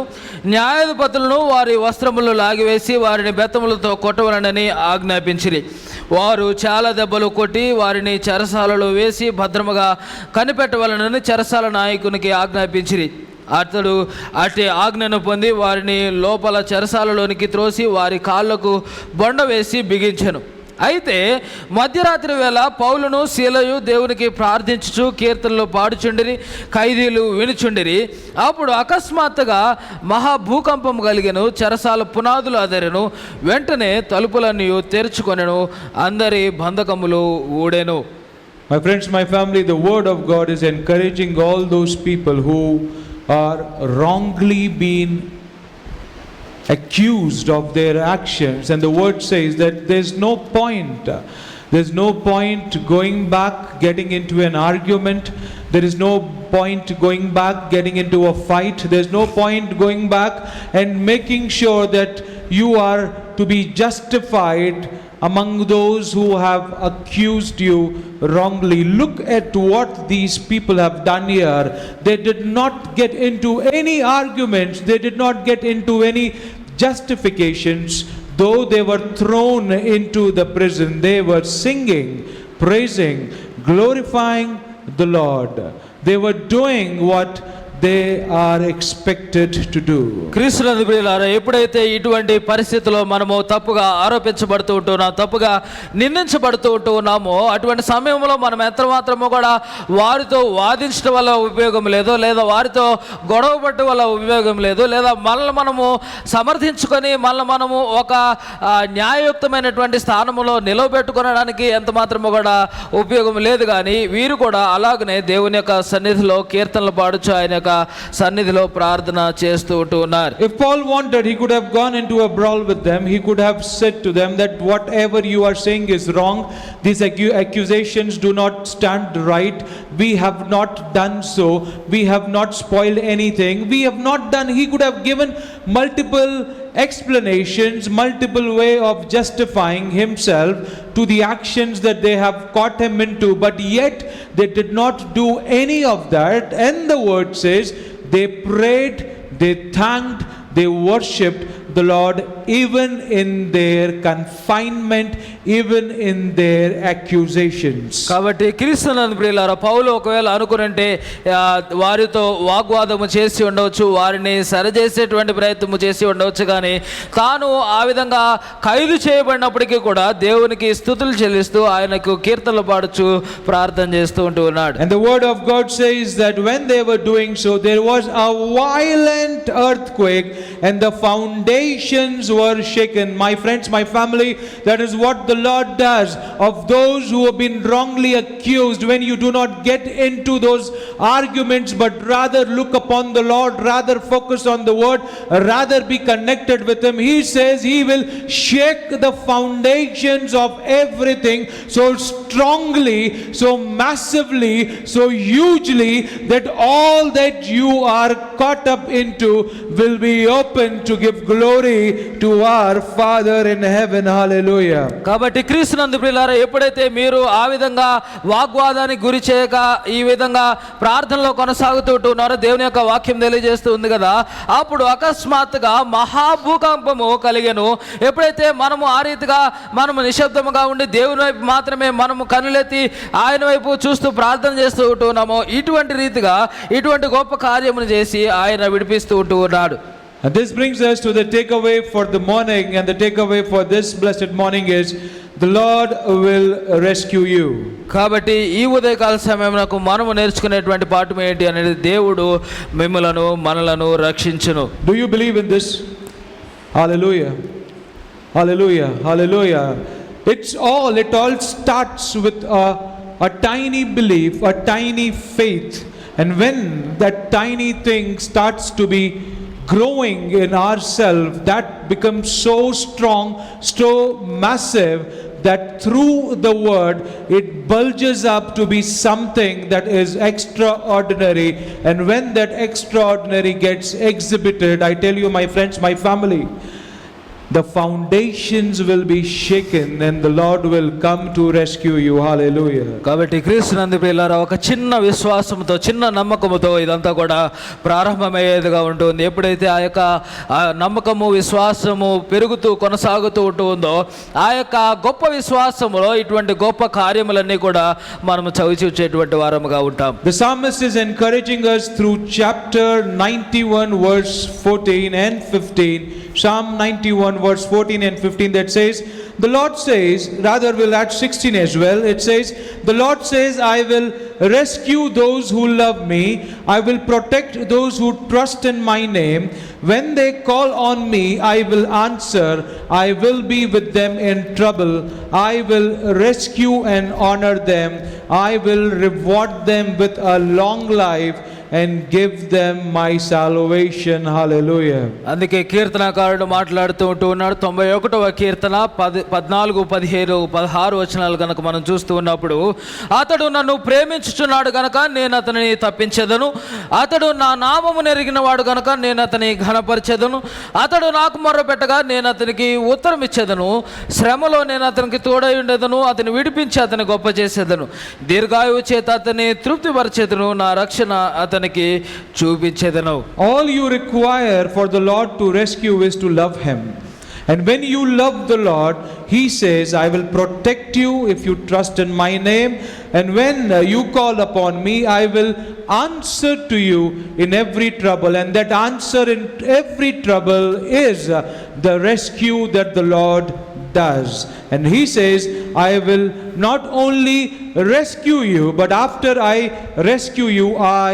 న్యాయాధిపతులను వారి వస్త్రములు లాగివేసి వారిని బెత్తములతో కొట్టవలనని ఆజ్ఞాపించిరి. వారు చాలా దెబ్బలు కొట్టి వారిని చెరసాలలో వేసి భద్రముగా కనిపెట్టవలనని చెరసాల నాయకునికి ఆజ్ఞాపించిరి. అతడు అట్టి ఆజ్ఞను పొంది వారిని లోపల చెరసాలలోనికి త్రోసి వారి కాళ్ళకు బొండ వేసి బిగించెను. అయితే మధ్యరాత్రి వేళ పౌలును శీలయు దేవునికి ప్రార్థించుచు కీర్తనలు పాడుచుండిరి, ఖైదీలు వినుచుండిరి. అప్పుడు అకస్మాత్తుగా మహాభూకంపం కలిగెను, చెరసాల పునాదులు అదరెను, వెంటనే తలుపులన్నీ తెరుచుకొనెను, అందరి బంధకములు ఊడెను.
My friends, my family, the word of God is encouraging all those people who are wrongly being accused of their actions, and the word says that there's no point going back, getting into an argument. There is no point going back, getting into a fight. There's no point going back and making sure that you are to be justified among those who have accused you wrongly. Look at what these people have done here. They did not get into any arguments. They did not get into any justifications. Though they were thrown into the prison, they were singing, praising, glorifying the Lord. They were doing what they are expected to do.
క్రీస్తునందు ప్రియులారా, ఎప్పుడైతే ఇటువంటి పరిస్థితిలో మనము తప్పుగా ఆరోపించబడుతూ ఉంటున్నాం, తప్పుగా నిందించబడుతూ ఉంటూ ఉన్నామో, అటువంటి సమయంలో మనం ఎంత మాత్రమో కూడా వారితో వాదించడం వల్ల ఉపయోగం లేదు, లేదా వారితో గొడవ పడటం వల్ల ఉపయోగం లేదు, లేదా మనల్ని మనము సమర్థించుకొని మనము ఒక న్యాయయుక్తమైనటువంటి స్థానంలో నిలవబెట్టుకోవడానికి ఎంత మాత్రమో కూడా ఉపయోగం లేదు. కానీ వీరు కూడా అలాగనే దేవుని యొక్క సన్నిధిలో కీర్తనలు పాడుచు ఆయన యొక్క సన్నిధిలో ప్రార్థన చేస్తూ ఉన్నారు.
If Paul wanted, he could have gone into a brawl with them. He could have said to them that whatever you are saying is wrong. These accusations do not stand right. We have not done so. We have not spoiled anything. We have not done. He could have given multiple explanations, multiple way of justifying himself to the actions that they have caught him into, but yet they did not do any of that. And the word says they prayed, they thanked, they worshipped the Lord even in their confinement, even in their accusations.
కాబట్టి క్రీస్తునందు ప్రియులారా, పౌలు ఒకవేళ అనుకునంటే వారితో వాగ్వాదము చేసి ఉండవచ్చు, వారిని సరిచేసేటువంటి ప్రయత్నము చేసి ఉండవచ్చు, కానీ తాను ఆ విధంగా ఖైదు చేయబడినప్పటికీ కూడా దేవునికి స్తుతులు చెల్లిస్తూ ఆయనకు కీర్తనలు పాడుచు ప్రార్థన చేస్తూ ఉంటూ ఉన్నాడు.
And the word of God says that when they were doing so, there was a violent earthquake and the foundations were shaken. My friends, my family, that is what the Lord does of those who have been wrongly accused. When you do not get into those arguments, but rather look upon the Lord, rather focus on the word, rather be connected with him, he says he will shake the foundations of everything so strongly, so massively, so hugely, that all that you are caught up into will be open to give glory to our Father in heaven. Hallelujah.
కాబట్టి క్రీస్తునందు ప్రియులారా, ఎప్పుడైతే మీరు ఆ విధంగా వాగ్వాదానికి గురి చేయక ఈ విధంగా ప్రార్థనలో కొనసాగుతూ ఉన్నారో, దేవుని యొక్క వాక్యం తెలియజేస్తూ ఉంది కదా, అప్పుడు అకస్మాత్తుగా మహాభూకంపము కలిగెను. ఎప్పుడైతే మనము ఆ రీతిగా మనము నిశ్శబ్దముగా ఉండి దేవుని వైపు మాత్రమే మనము కనులెత్తి ఆయన వైపు చూస్తూ ప్రార్థన చేస్తూ ఉంటున్నామో, ఇటువంటి రీతిగా ఇటువంటి గొప్ప కార్యమును చేసి ఆయన విడిపిస్తూ ఉంటూ ఉన్నాడు.
And this brings us to the takeaway for the morning, and the takeaway for this blessed morning is the Lord will rescue you.
కాబట్టి ఈ ఉదయకాల సమయమునకు మనము నేర్చుకునేటువంటి పాఠం ఏంటి అనేది, దేవుడు మిమ్మలను మనలను రక్షించును.
Do you believe in this? Hallelujah. Hallelujah. Hallelujah. It all starts with a tiny belief, a tiny faith. And when that tiny thing starts to be growing in ourselves, that becomes so strong, so massive, that through the word it bulges up to be something that is extraordinary. And when that extraordinary gets exhibited, I tell you, my friends, my family, the foundations will be shaken and the Lord will come to rescue you. Hallelujah.
కాబట్టి క్రీస్తునందు ప్రియులారా, ఒక చిన్న విశ్వాసంతో, చిన్న నమ్మకముతో ఇదంతా కూడా ప్రారంభమయ్యేదిగా ఉంటుంది. ఎప్పుడైతే ఆ యొక్క నమ్మకము, విశ్వాసము పెరుగుతూ కొనసాగుతూ ఉంటుందో, ఆ యొక్క గొప్ప విశ్వాసములో ఇటువంటి గొప్ప కార్యములన్నీ కూడా మనము చవి చూచేటువంటి వారముగా ఉంటాం.
The psalmist is encouraging us through chapter 91 verse 14 and 15. Psalm 91 verse 14 and 15, that says, the Lord says, rather we'll add 16 as well, it says, the Lord says, I will rescue those who love me, I will protect those who trust in my name. When they call on me, I will answer, I will be with them in trouble, I will rescue and honor them, I will reward them with a long life and give them my salvation. Hallelujah.
అందుకే కీర్తనకారుడు మాట్లాడుతూ ఉన్నాడు. 91వ కీర్తన 14, 15, 16 వచనాలు కనుక మనం చూస్తూ ఉన్నప్పుడు, అతడు నన్ను ప్రేమించుచున్నాడు గనక నేను అతనిని తప్పించెదను, అతడు నా నామము నెరిగిన వాడు గనక నేను అతని ఘనపరిచెదను, అతడు నాకు మొర్రపెట్టగా నేను అతనికి ఉత్తరం ఇచ్చేదను, శ్రమలో నేను అతనికి తోడై ఉండేదను, అతని విడిపించి అతని గొప్ప చేసేదను, దీర్ఘాయువు చేత అతన్ని తృప్తిపరిచేదను, నా రక్షణ అతనికి చూపించేదను.
All you require for the Lord to rescue is to love him. And when you love the Lord, He says, I will protect you if you trust in my name. And when you call upon me, I will answer to you in every trouble. And that answer in every trouble is the rescue that the Lord does. And He says, I will not only rescue you, but after I rescue you, I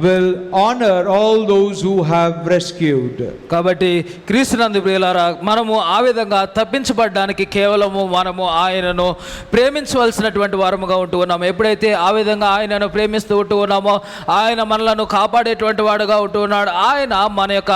will honor all those who have rescued.
కాబట్టి క్రీస్తునందు ప్రియులారా, మనము ఆ విధంగా తప్పించబడడానికి కేవలము మనము ఆయనను ప్రేమించవలసినటువంటి వారముగా ఉంటూ ఉన్నాము. ఎప్పుడైతే ఆ విధంగా ఆయనను ప్రేమిస్తూ ఉంటూ ఉన్నామో, ఆయన మనలను కాపాడేటువంటి వాడుగా ఉంటూ ఉన్నాడు. ఆయన మన యొక్క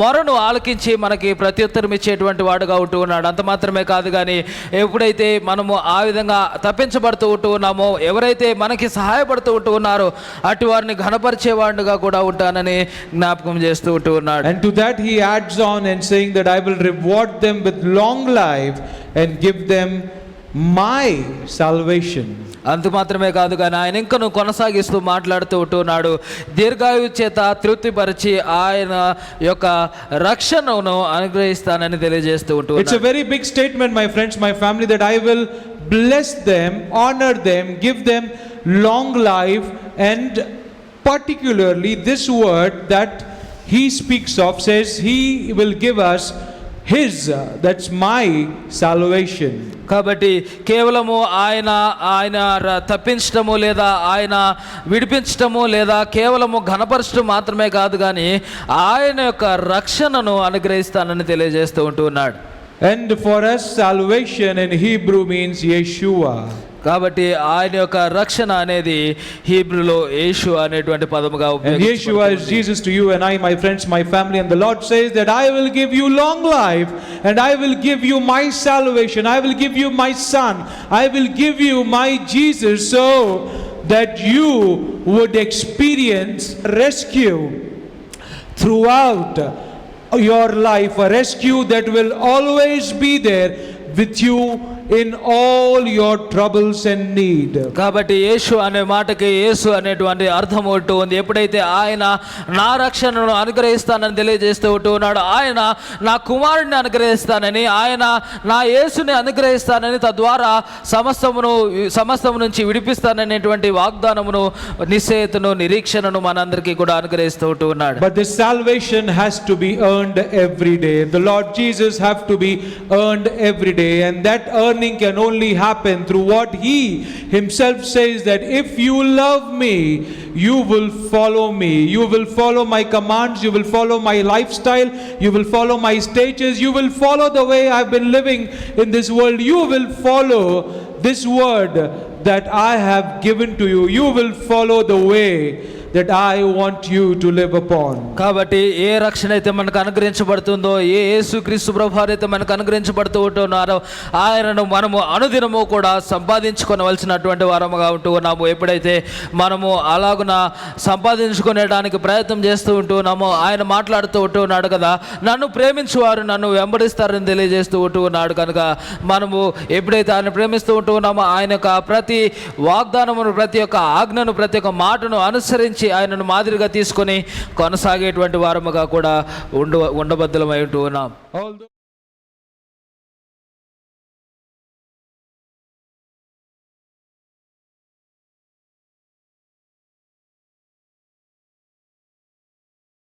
మొరను ఆలకించి మనకి ప్రత్యుత్తరం ఇచ్చేటువంటి వాడుగా ఉంటూ ఉన్నాడు. అంత మాత్రమే కాదు, కానీ ఎప్పుడైతే మనము ఆ విధంగా తప్పించబడుతూ ఉంటూ ఉన్నామో, ఎవరైతే మనకి సహాయపడుతూ ఉంటూ ఉన్నారో అటు వారిని ఘనపరిచేవాడుగా కూడా ఉంటానని జ్ఞాపకం చేస్తూ ఉంటూ ఉన్నాడు.
And to that he adds on and saying that I will reward them with long life and give them my salvation.
అంత మాత్రమే కాదు, కానీ ఆయన ఇంకను కొనసాగిస్తూ మాట్లాడుతూ ఉంటున్నాడు. దీర్ఘాయువు చేత తృప్తిపరిచి ఆయన యొక్క రక్షణను అనుగ్రహిస్తానని తెలియజేస్తూ ఉంటూ
It's a very big statement, my friends, my family, that I will bless them, honor them, give them long life. And particularly this word that he speaks of says he will give us his, that's my salvation.
కాబట్టి కేవలము ఆయన తప్పించటము లేదా ఆయన విడిపించటము లేదా కేవలము ఘనపరచడం మాత్రమే కాదు, కానీ ఆయన యొక్క రక్షణను అనుగ్రహిస్తానని తెలియజేస్తూ ఉంటూ ఉన్నాడు.
And for us salvation in Hebrew means Yeshua.
కాబట్టి ఆయన యొక్క రక్షణ అనేది హీబ్రూలో యేషు అనేటువంటి పదముగా
ఉపయోగించబడుతుంది. And Yeshua is Jesus to you and I, my friends, my family. And the Lord says that I will give you long life and I will give you my salvation. I will give you my son. I will give you my Jesus, so that you would experience rescue throughout your life, a rescue that will always be there with you in all your troubles and need.
కాబట్టి యేసు అనే మాటకి యేసు అనేటువంటి అర్థం ఉంటూ ఉంది. ఎప్పుడైతే ఆయన నా రక్షణను అనుగ్రహిస్తానని తెలియజేస్తూ ఉంటూ ఉన్నాడు, ఆయన నా కుమారుడిని అనుగ్రహిస్తానని, ఆయన నా యేసుని అనుగ్రహిస్తానని, తద్వారా సమస్తము నుంచి విడిపిస్తాననేటువంటి వాగ్దానమును, నిశ్చయతను, నిరీక్షణను మనందరికీ కూడా అనుగ్రహిస్తూ ఉంటూ ఉన్నాడు.
But this salvation has to be earned every day. The Lord Jesus have to be earned every day, and that earning can only happen through what he himself says, that if you love me, you will follow me, you will follow my commands, you will follow my lifestyle, you will follow my stages, you will follow the way I've been living in this world, you will follow this word that I have given to you, you will follow the way that I want you to live upon.
కాబట్టి ఏ రక్షణ అయితే మనకు అనుగ్రహించబడుతుందో, ఏ యేసుక్రీస్తు ప్రభువారు అయితే మనకు అనుగ్రహించబడుతూ ఉంటున్నారో, ఆయనను మనము అనుదినము కూడా సంపాదించుకోవలసినటువంటి వారముగా ఉంటూ ఉన్నాము. ఎప్పుడైతే మనము అలాగున సంపాదించుకునేడానికి ప్రయత్నం చేస్తూ ఉంటూ ఉన్నామో, ఆయన మాట్లాడుతూ ఉంటూ ఉన్నాడు కదా, నన్ను ప్రేమించువారు నన్ను వెంబడిస్తారని తెలియజేస్తూ ఉంటూ ఉన్నాడు. కనుక మనము ఎప్పుడైతే ఆయన ప్రేమిస్తూ ఉంటూ ఉన్నామో, ఆయన యొక్క ప్రతి వాగ్దానమును, ప్రతి ఒక్క ఆజ్ఞను, ప్రతి ఒక్క మాటను అనుసరించి ఆయనను మాదిరిగా తీసుకొని కొనసాగేటువంటి వారముగా కూడా ఉండబద్దలమై ఉంటూ ఉన్నాం.